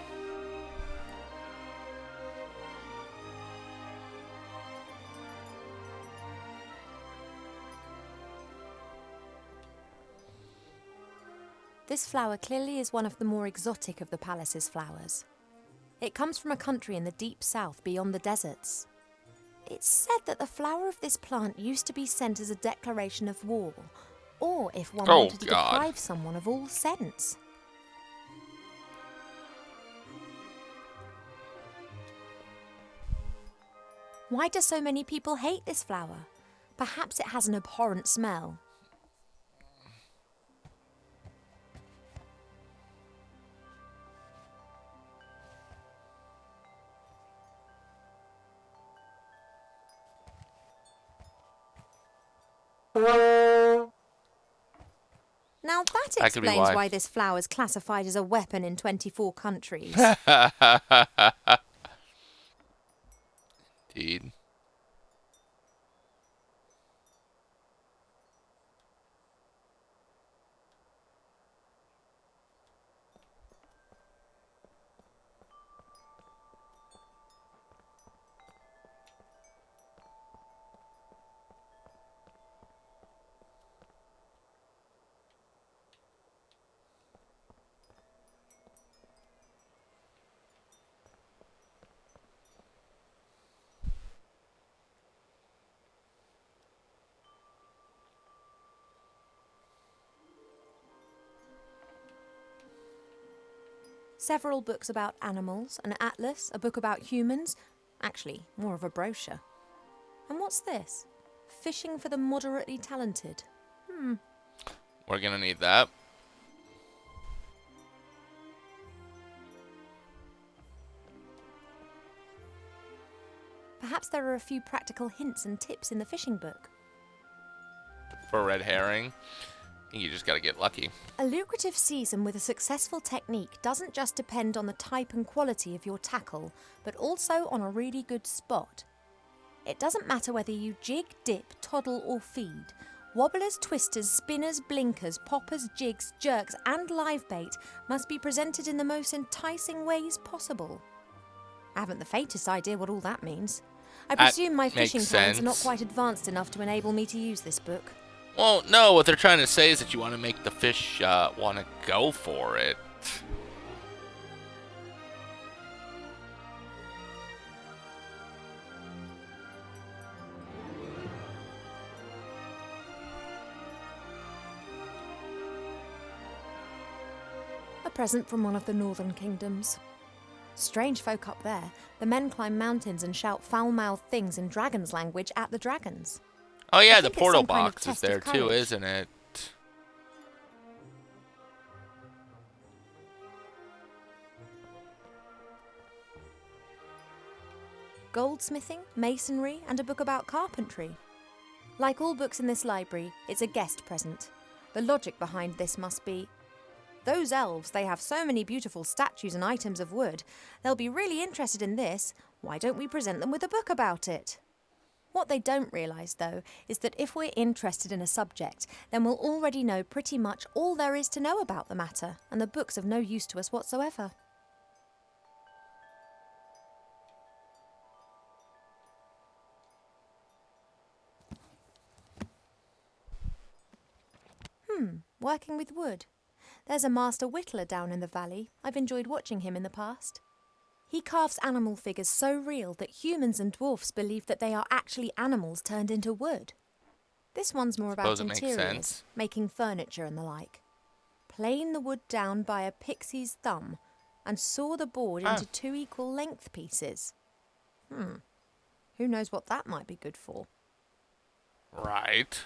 This flower clearly is one of the more exotic of the palace's flowers. It comes from a country in the deep south beyond the deserts. It's said that the flower of this plant used to be sent as a declaration of war, or if one wanted to deprive someone of all sense. Why do so many people hate this flower? Perhaps it has an abhorrent smell. Now that explains why this flower is classified as a weapon in 24 countries. Indeed. Several books about animals, an atlas, a book about humans. Actually, more of a brochure. And what's this? Fishing for the moderately talented. We're gonna need that. Perhaps there are a few practical hints and tips in the fishing book. For red herring, I think you just gotta get lucky. A lucrative season with a successful technique doesn't just depend on the type and quality of your tackle, but also on a really good spot. It doesn't matter whether you jig, dip, toddle or feed. Wobblers, twisters, spinners, blinkers, poppers, jigs, jerks and live bait must be presented in the most enticing ways possible. I haven't the faintest idea what all that means. I presume my fishing plans are not quite advanced enough to enable me to use this book. Well, no, what they're trying to say is that you want to make the fish want to go for it. A present from one of the northern kingdoms. Strange folk up there. The men climb mountains and shout foul-mouthed things in dragon's language at the dragons. Oh yeah, the portal box is there too, isn't it? Goldsmithing, masonry, and a book about carpentry. Like all books in this library, it's a guest present. The logic behind this must be, those elves, they have so many beautiful statues and items of wood. They'll be really interested in this. Why don't we present them with a book about it? What they don't realise, though, is that if we're interested in a subject, then we'll already know pretty much all there is to know about the matter, and the book's of no use to us whatsoever. Working with wood. There's a master whittler down in the valley. I've enjoyed watching him in the past. He carves animal figures so real that humans and dwarfs believe that they are actually animals turned into wood. This one's more about interiors, making furniture and the like. Plane the wood down by a pixie's thumb and saw the board into 2 equal length pieces. Who knows what that might be good for? Right.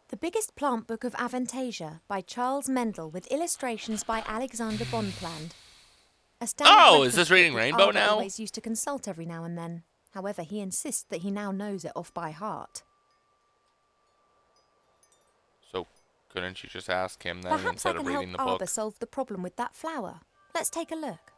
The Biggest Plant Book of Avantasia by Charles Mendel with illustrations by Alexander Bonpland. Is this reading Rainbow now? Always used to consult every now and then. However, he insists that he now knows it off by heart. So, couldn't you just ask him then Perhaps instead of reading the book? Arbor solve the problem with that flower. Let's take a look.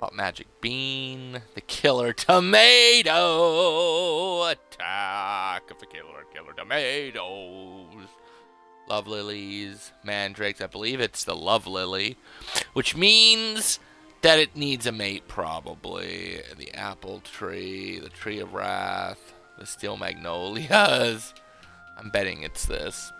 Hot magic bean. The killer tomato. Attack of the killer tomatoes. Love lilies. Mandrakes. I believe it's the love lily. Which means that it needs a mate, probably. The apple tree. The tree of wrath. The steel magnolias. I'm betting it's this.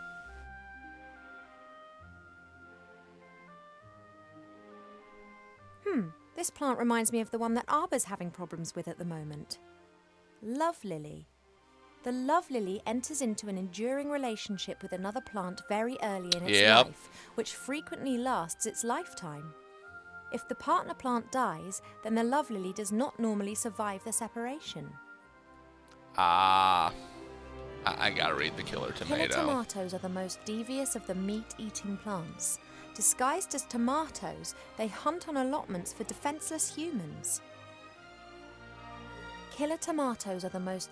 This plant reminds me of the one that Arbor's having problems with at the moment. Love lily. The love lily enters into an enduring relationship with another plant very early in its life, which frequently lasts its lifetime. If the partner plant dies, then the love lily does not normally survive the separation. I gotta read the killer tomato. Killer tomatoes are the most devious of the meat-eating plants. Disguised as tomatoes, they hunt on allotments for defenseless humans. Killer tomatoes are the most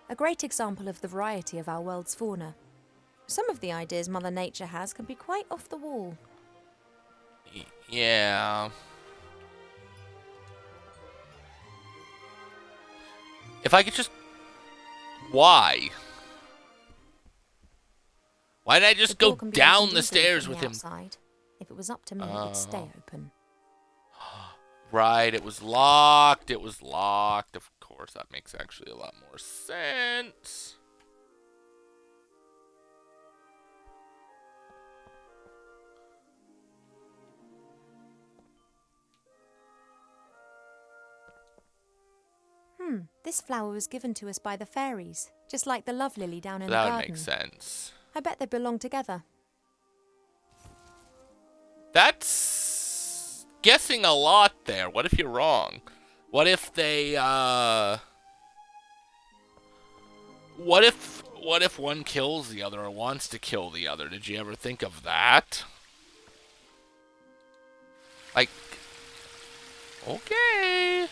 a great example of the variety of our world's fauna. Some of the ideas Mother Nature has can be quite off the wall. Yeah. If I could just... Why? Why did I just go down the stairs with him? Outside. If it was up to me, it'd stay open. Right, it was locked. It was locked. Of course, that makes actually a lot more sense. This flower was given to us by the fairies, just like the love lily down in the garden. That would make sense. I bet they belong together. That's guessing a lot there. What if you're wrong? What if they, What if one kills the other or wants to kill the other? Did you ever think of that? Like, okay.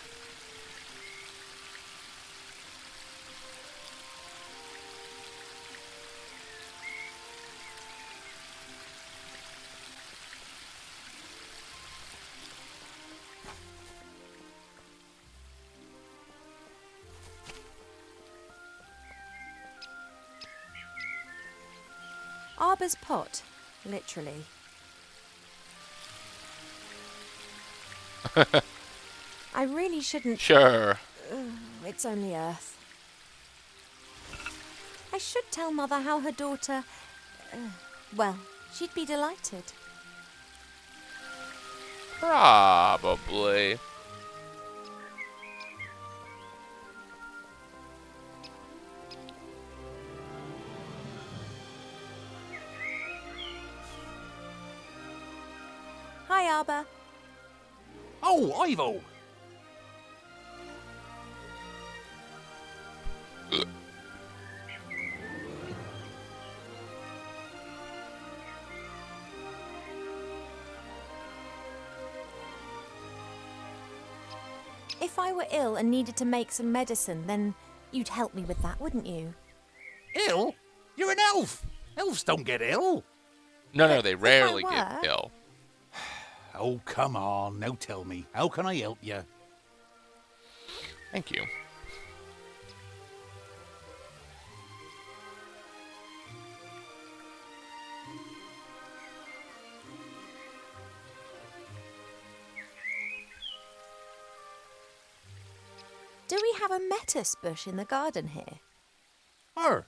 Arbor's pot, literally. I really shouldn't... Sure. It's only Earth. I should tell Mother how her daughter... well, she'd be delighted. Probably. Hi, Arbor. Oh, Ivo! If I were ill and needed to make some medicine, then you'd help me with that, wouldn't you? Ill? You're an elf! Elves don't get ill! No, they rarely get ill. Oh, come on. Now tell me. How can I help you? Thank you. Do we have a metis bush in the garden here?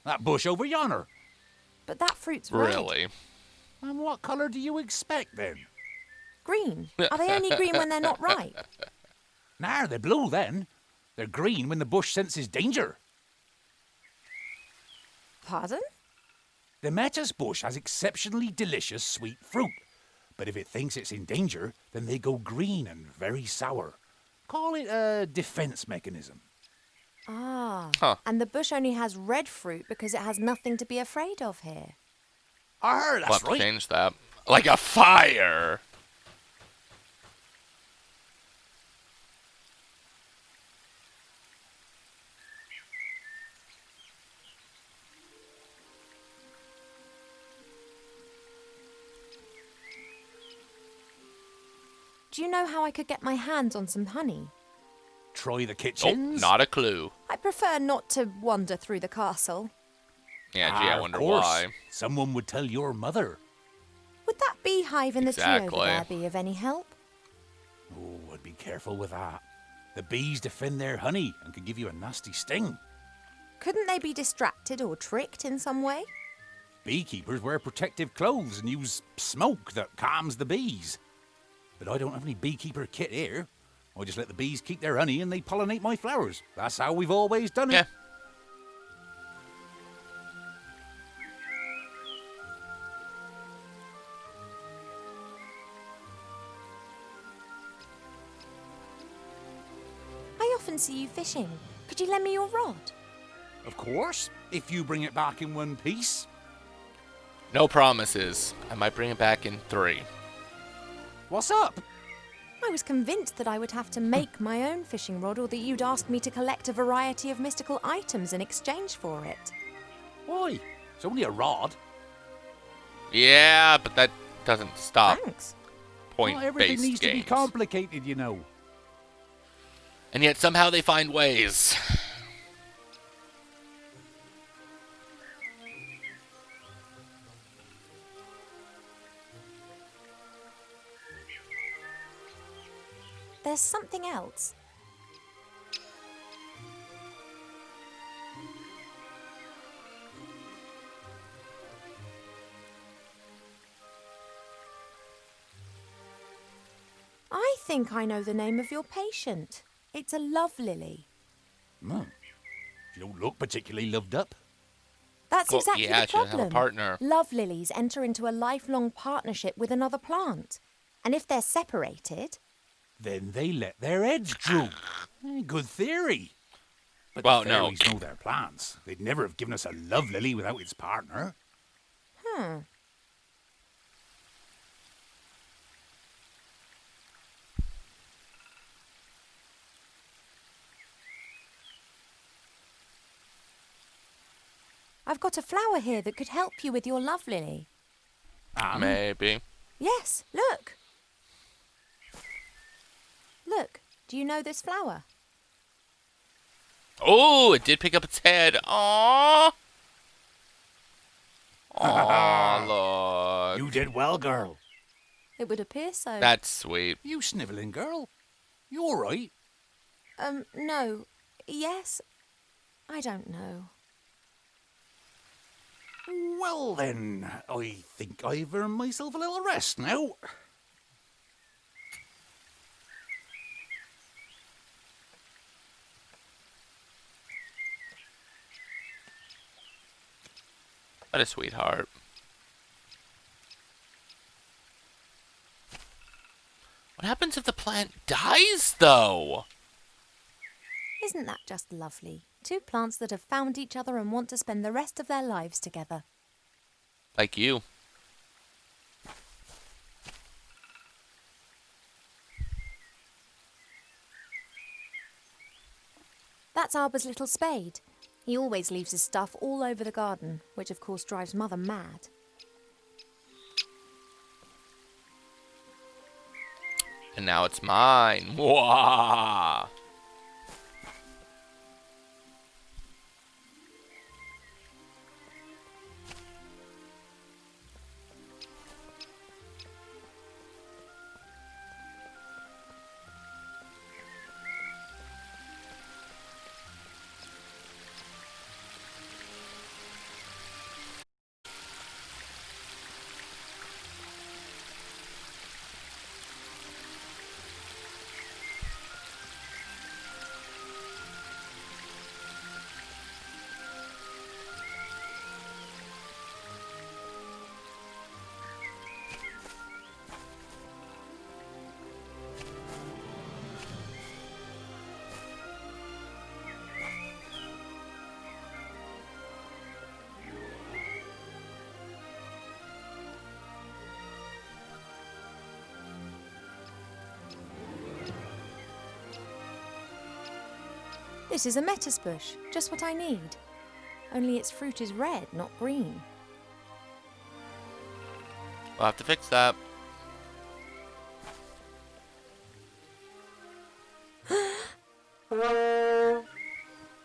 That bush over yonder. But that fruit's red. Really? And what colour do you expect, then? Green. Are they only green when they're not ripe? Nah, they're blue then. They're green when the bush senses danger. Pardon? The metis bush has exceptionally delicious sweet fruit. But if it thinks it's in danger, then they go green and very sour. Call it a defense mechanism. Ah. Huh. And the bush only has red fruit because it has nothing to be afraid of here. That's We'll have to right. change that. Like a fire. Do you know how I could get my hands on some honey? Try the Oh, kitchens. not a clue. I prefer not to wander through the castle. Yeah, gee, I Of wonder course. why. Someone would tell your mother. Would that beehive in the tree Exactly. over there be of any help? Oh, I'd be careful with that. The bees defend their honey and could give you a nasty sting. Couldn't they be distracted or tricked in some way? Beekeepers wear protective clothes and use smoke that calms the bees. But I don't have any beekeeper kit here. I just let the bees keep their honey and they pollinate my flowers. That's how we've always done it. Yeah. I often see you fishing. Could you lend me your rod? Of course, if you bring it back in one piece. No promises. I might bring it back in 3. What's up? I was convinced that I would have to make my own fishing rod or that you'd ask me to collect a variety of mystical items in exchange for it. Why? It's only a rod. Yeah, but that doesn't stop Thanks. Not everything point-based needs to be games. complicated, you know. And yet somehow they find ways. There's something else. I think I know the name of your patient. It's a love lily. You don't look particularly loved up. That's Well, exactly yeah, the she doesn't problem. have a partner. Love lilies enter into a lifelong partnership with another plant. And if they're separated, Then they let their heads droop. Good theory. But Well, the no. fairies know their plans. They'd never have given us a love lily without its partner. I've got a flower here that could help you with your love lily. Maybe. Yes, look. Look, do you know this flower? Oh, it did pick up its head. Aww. Aw, look. You did well, girl. It would appear so. That's sweet. You snivelling girl. You all right? No. Yes. I don't know. Well then, I think I've earned myself a little rest now. What a sweetheart. What happens if the plant dies, though? Isn't that just lovely? Two plants that have found each other and want to spend the rest of their lives together. Like you. That's Arbor's little spade. He always leaves his stuff all over the garden, which of course drives Mother mad. And now it's mine. Mwah! This is a metis bush, just what I need. Only its fruit is red, not green. We'll have to fix that.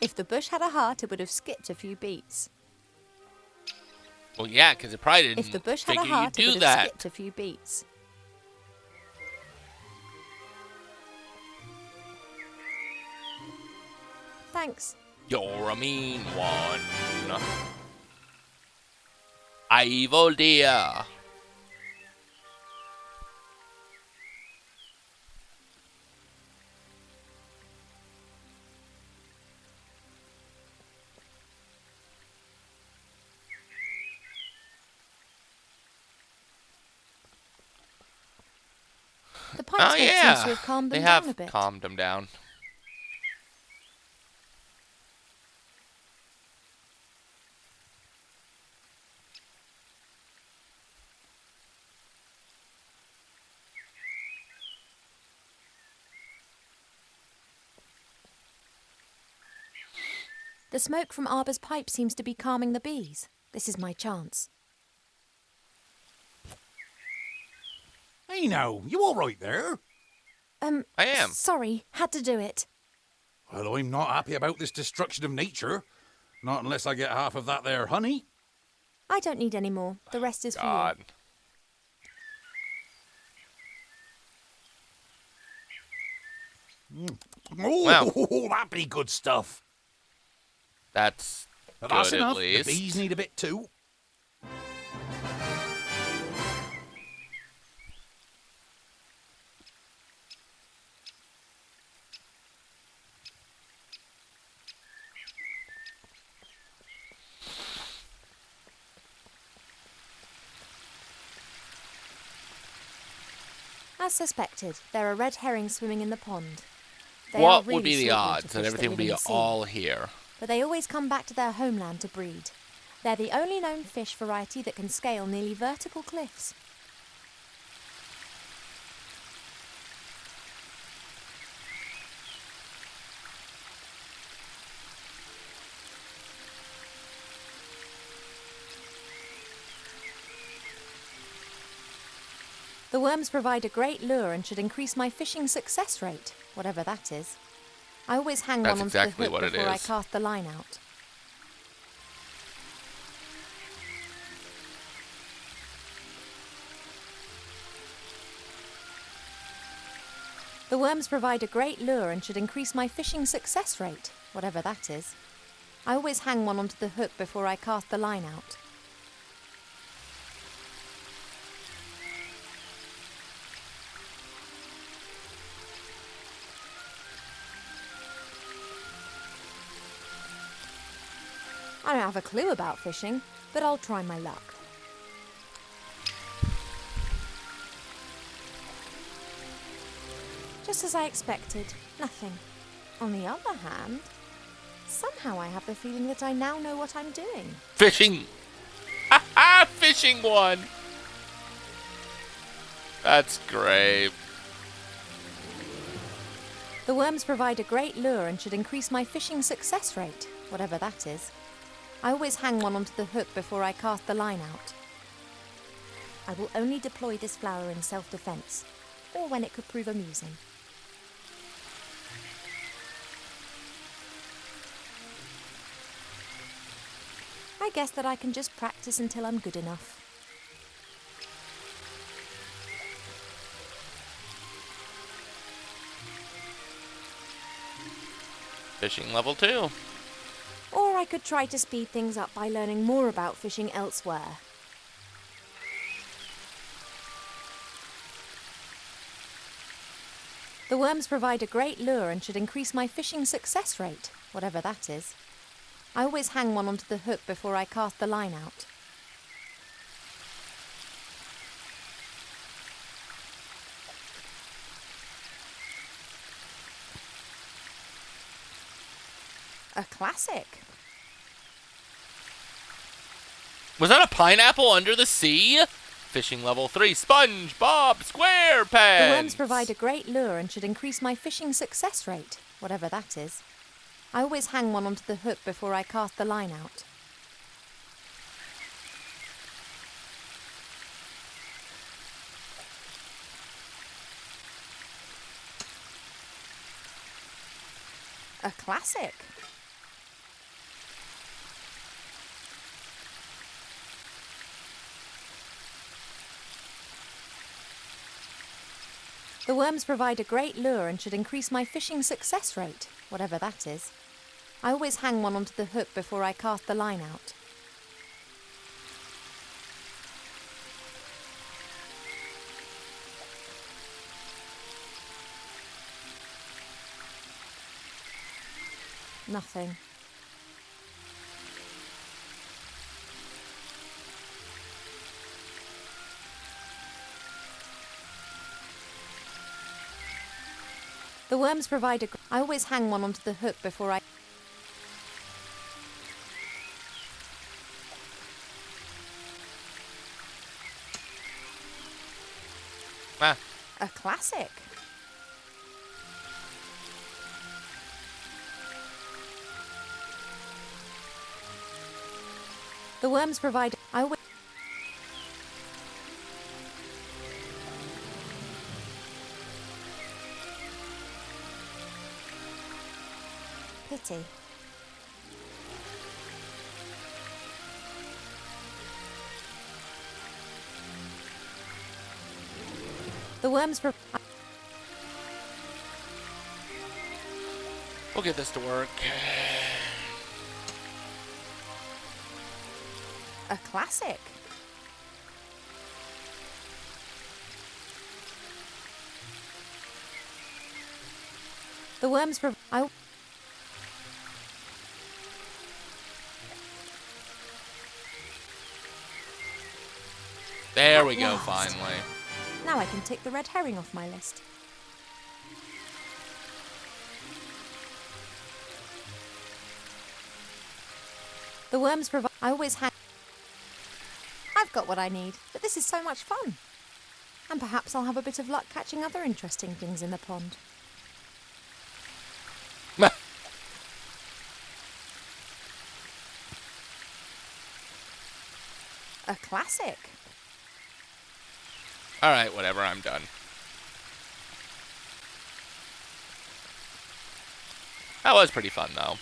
If the bush had a heart, it would have skipped a few beats. Well, yeah, because it probably didn't If the bush had a figure heart, it you'd would do have that. skipped a few beats. Thanks. You're a mean one. Evil dear. The pipe smoke seems to have calmed them they down have a bit. calmed them down. The smoke from Arbor's pipe seems to be calming the bees. This is my chance. Hey now, you all right there? I am. Sorry, had to do it. Well, I'm not happy about this destruction of nature. Not unless I get half of that there honey. I don't need any more. The rest is God. for you. Oh, that'd be good stuff. That's good That's at enough. least. The bees need a bit too. As suspected, there are red herrings swimming in the pond. They are What really would be the saltwater odds that fish everything live would in be the sea, all here? but they always come back to their homeland to breed. They're the only known fish variety that can scale nearly vertical cliffs. The worms provide a great lure and should increase my fishing success rate, whatever that is. I always hang That's one onto exactly the what hook it before I is. cast the line out. The worms provide a great lure and should increase my fishing success rate, whatever that is. I always hang one onto the hook before I cast the line out. I don't have a clue about fishing, but I'll try my luck. Just as I expected, nothing. On the other hand, somehow I have the feeling that I now know what I'm doing. Fishing. Fishing one. That's great. The worms provide a great lure and should increase my fishing success rate, whatever that is. I always hang one onto the hook before I cast the line out. I will only deploy this flower in self-defense, or when it could prove amusing. I guess that I can just practice until I'm good enough. Fishing level 2. Or I could try to speed things up by learning more about fishing elsewhere. The worms provide a great lure and should increase my fishing success rate, whatever that is. I always hang one onto the hook before I cast the line out. A classic. Was that a pineapple under the sea? Fishing level 3. SpongeBob SquarePants. The worms provide a great lure and should increase my fishing success rate, whatever that is. I always hang one onto the hook before I cast the line out. A classic. The worms provide a great lure and should increase my fishing success rate, whatever that is. I always hang one onto the hook before I cast the line out. Nothing. The worms provide a... I always hang one onto the hook before I... Ah. A classic. The worms provide... I always... Pity. The worms pro... We'll get this to work. A classic. The worms pro... I... There we go, Last. finally. Now I can tick the red herring off my list. The worms provide... I always hang... I've got what I need, but this is so much fun. And perhaps I'll have a bit of luck catching other interesting things in the pond. A classic. Alright, whatever, I'm done. That was pretty fun, though.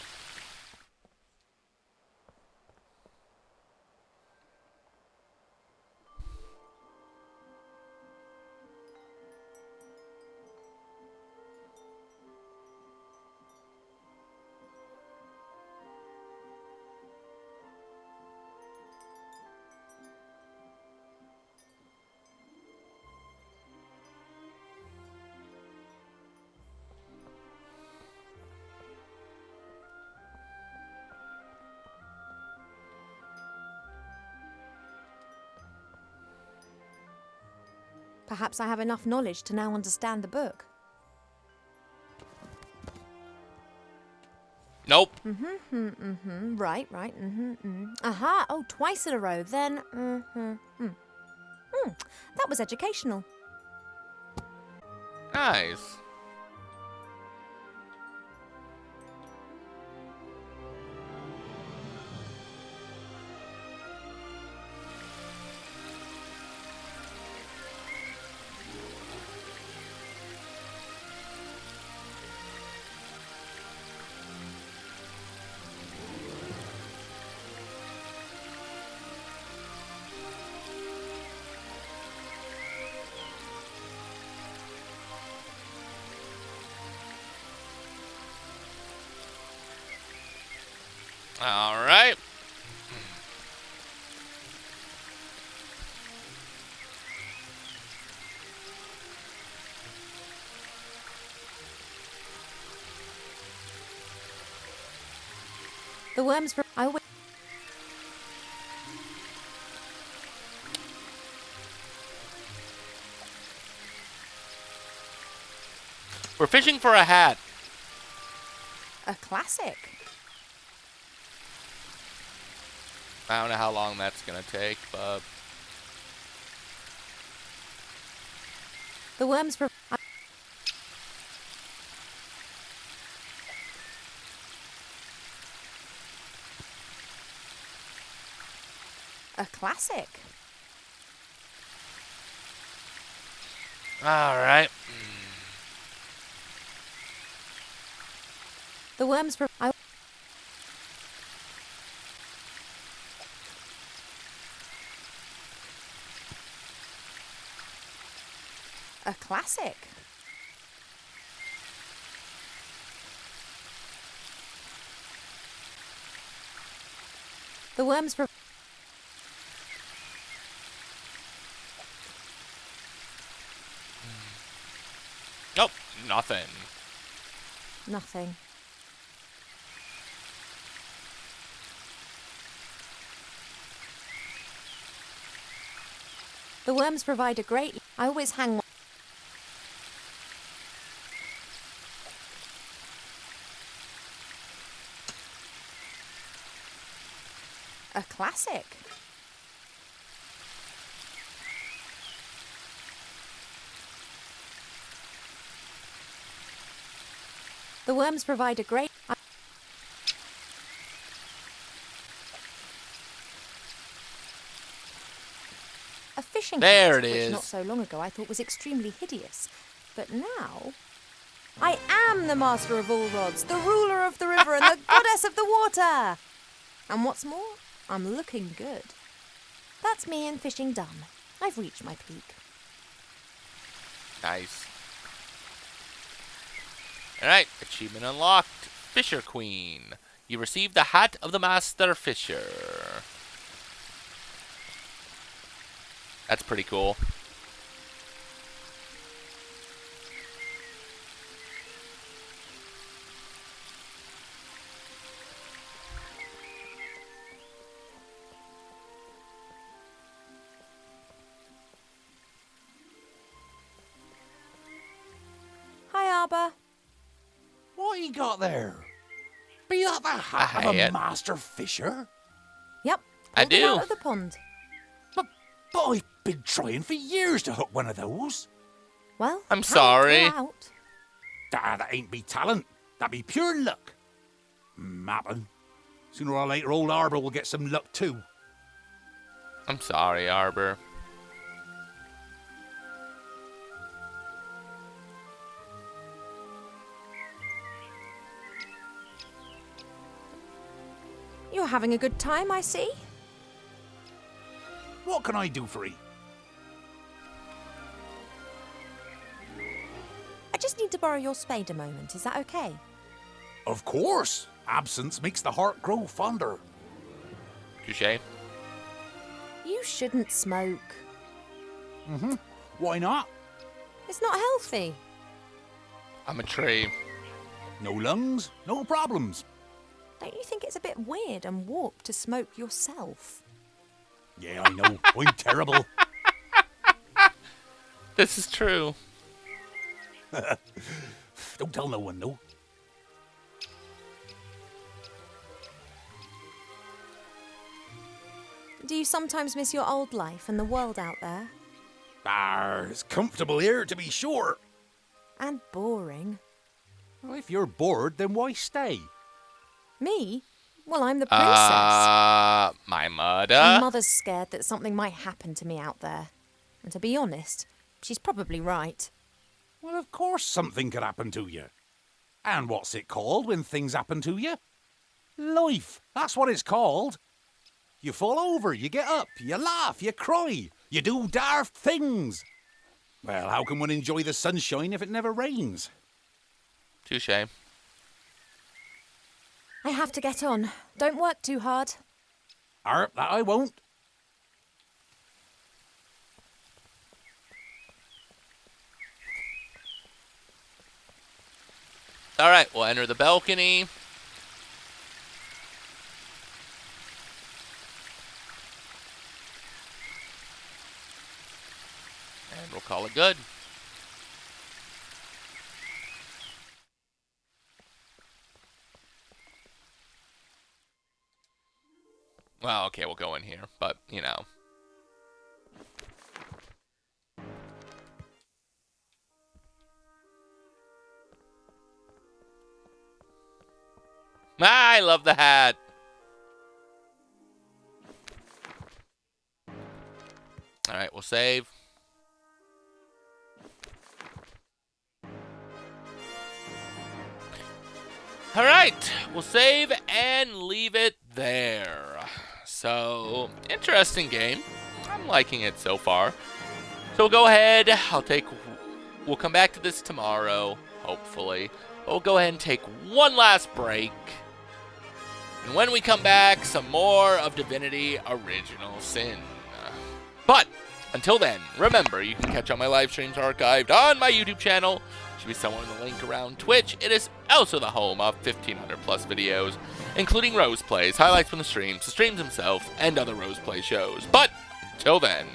Perhaps I have enough knowledge to now understand the book. Nope. Right. Aha, oh, twice in a row, then... That was educational. Nice. All right. The worms... We're fishing for a hat. A classic. I don't know how long that's gonna take, but The worms... pro- A classic. All right. The worms. A classic. The worms. Nope, nothing. Nothing. The worms provide a great. I always hang. A classic. The worms provide a great. A fishing There hat, it which is. not so long ago I thought was extremely hideous. But now, I am the master of all rods, the ruler of the river and the goddess of the water. And what's more, I'm looking good. That's me and fishing done. I've reached my peak. Nice. Alright, achievement unlocked. Fisher Queen. You received the hat of the Master Fisher. That's pretty cool. Hi, Arbor. What you got there? Be that the hat of a master fisher? Yep. I pulled them do. out of the pond. But I've been trying for years to hook one of those. Well, I'm talent sorry. will out. That ain't be talent. That be pure luck. Mappin'. Sooner or later, old Arbor will get some luck too. I'm sorry, Arbor. You're having a good time, I see. What can I do for you? I just need to borrow your spade a moment. Is that okay? Of course. Absence makes the heart grow fonder. Touché. You shouldn't smoke. Why not? It's not healthy. I'm a tree. No lungs, no problems. Don't you think it's a bit weird and warped to smoke yourself? Yeah, I know. I'm terrible. This is true. Don't tell no one, though. Do you sometimes miss your old life and the world out there? It's comfortable here, to be sure. And boring. Well, if you're bored, then why stay? Me? Well, I'm the princess. My My mother. mother's scared that something might happen to me out there. And to be honest, she's probably right. Well, of course something could happen to you. And what's it called when things happen to you? Life. That's what it's called. You fall over, you get up, you laugh, you cry, you do daft things. Well, how can one enjoy the sunshine if it never rains? Touché. I have to get on. Don't work too hard. That I won't. Alright, we'll enter the balcony. And we'll call it good. Well, okay, we'll go in here, but, you know. I love the hat. Alright, we'll save. Alright, we'll save and leave it there. So, interesting game. I'm liking it so far. So we'll go ahead, we'll come back to this tomorrow, hopefully. We'll go ahead and take one last break. And when we come back, some more of Divinity Original Sin. But, until then, remember, you can catch all my live streams archived on my YouTube channel. Should be somewhere in the link around Twitch. It is also the home of 1,500 plus videos, including Rose Plays, highlights from the streams himself, and other Rose Play shows. But, until then...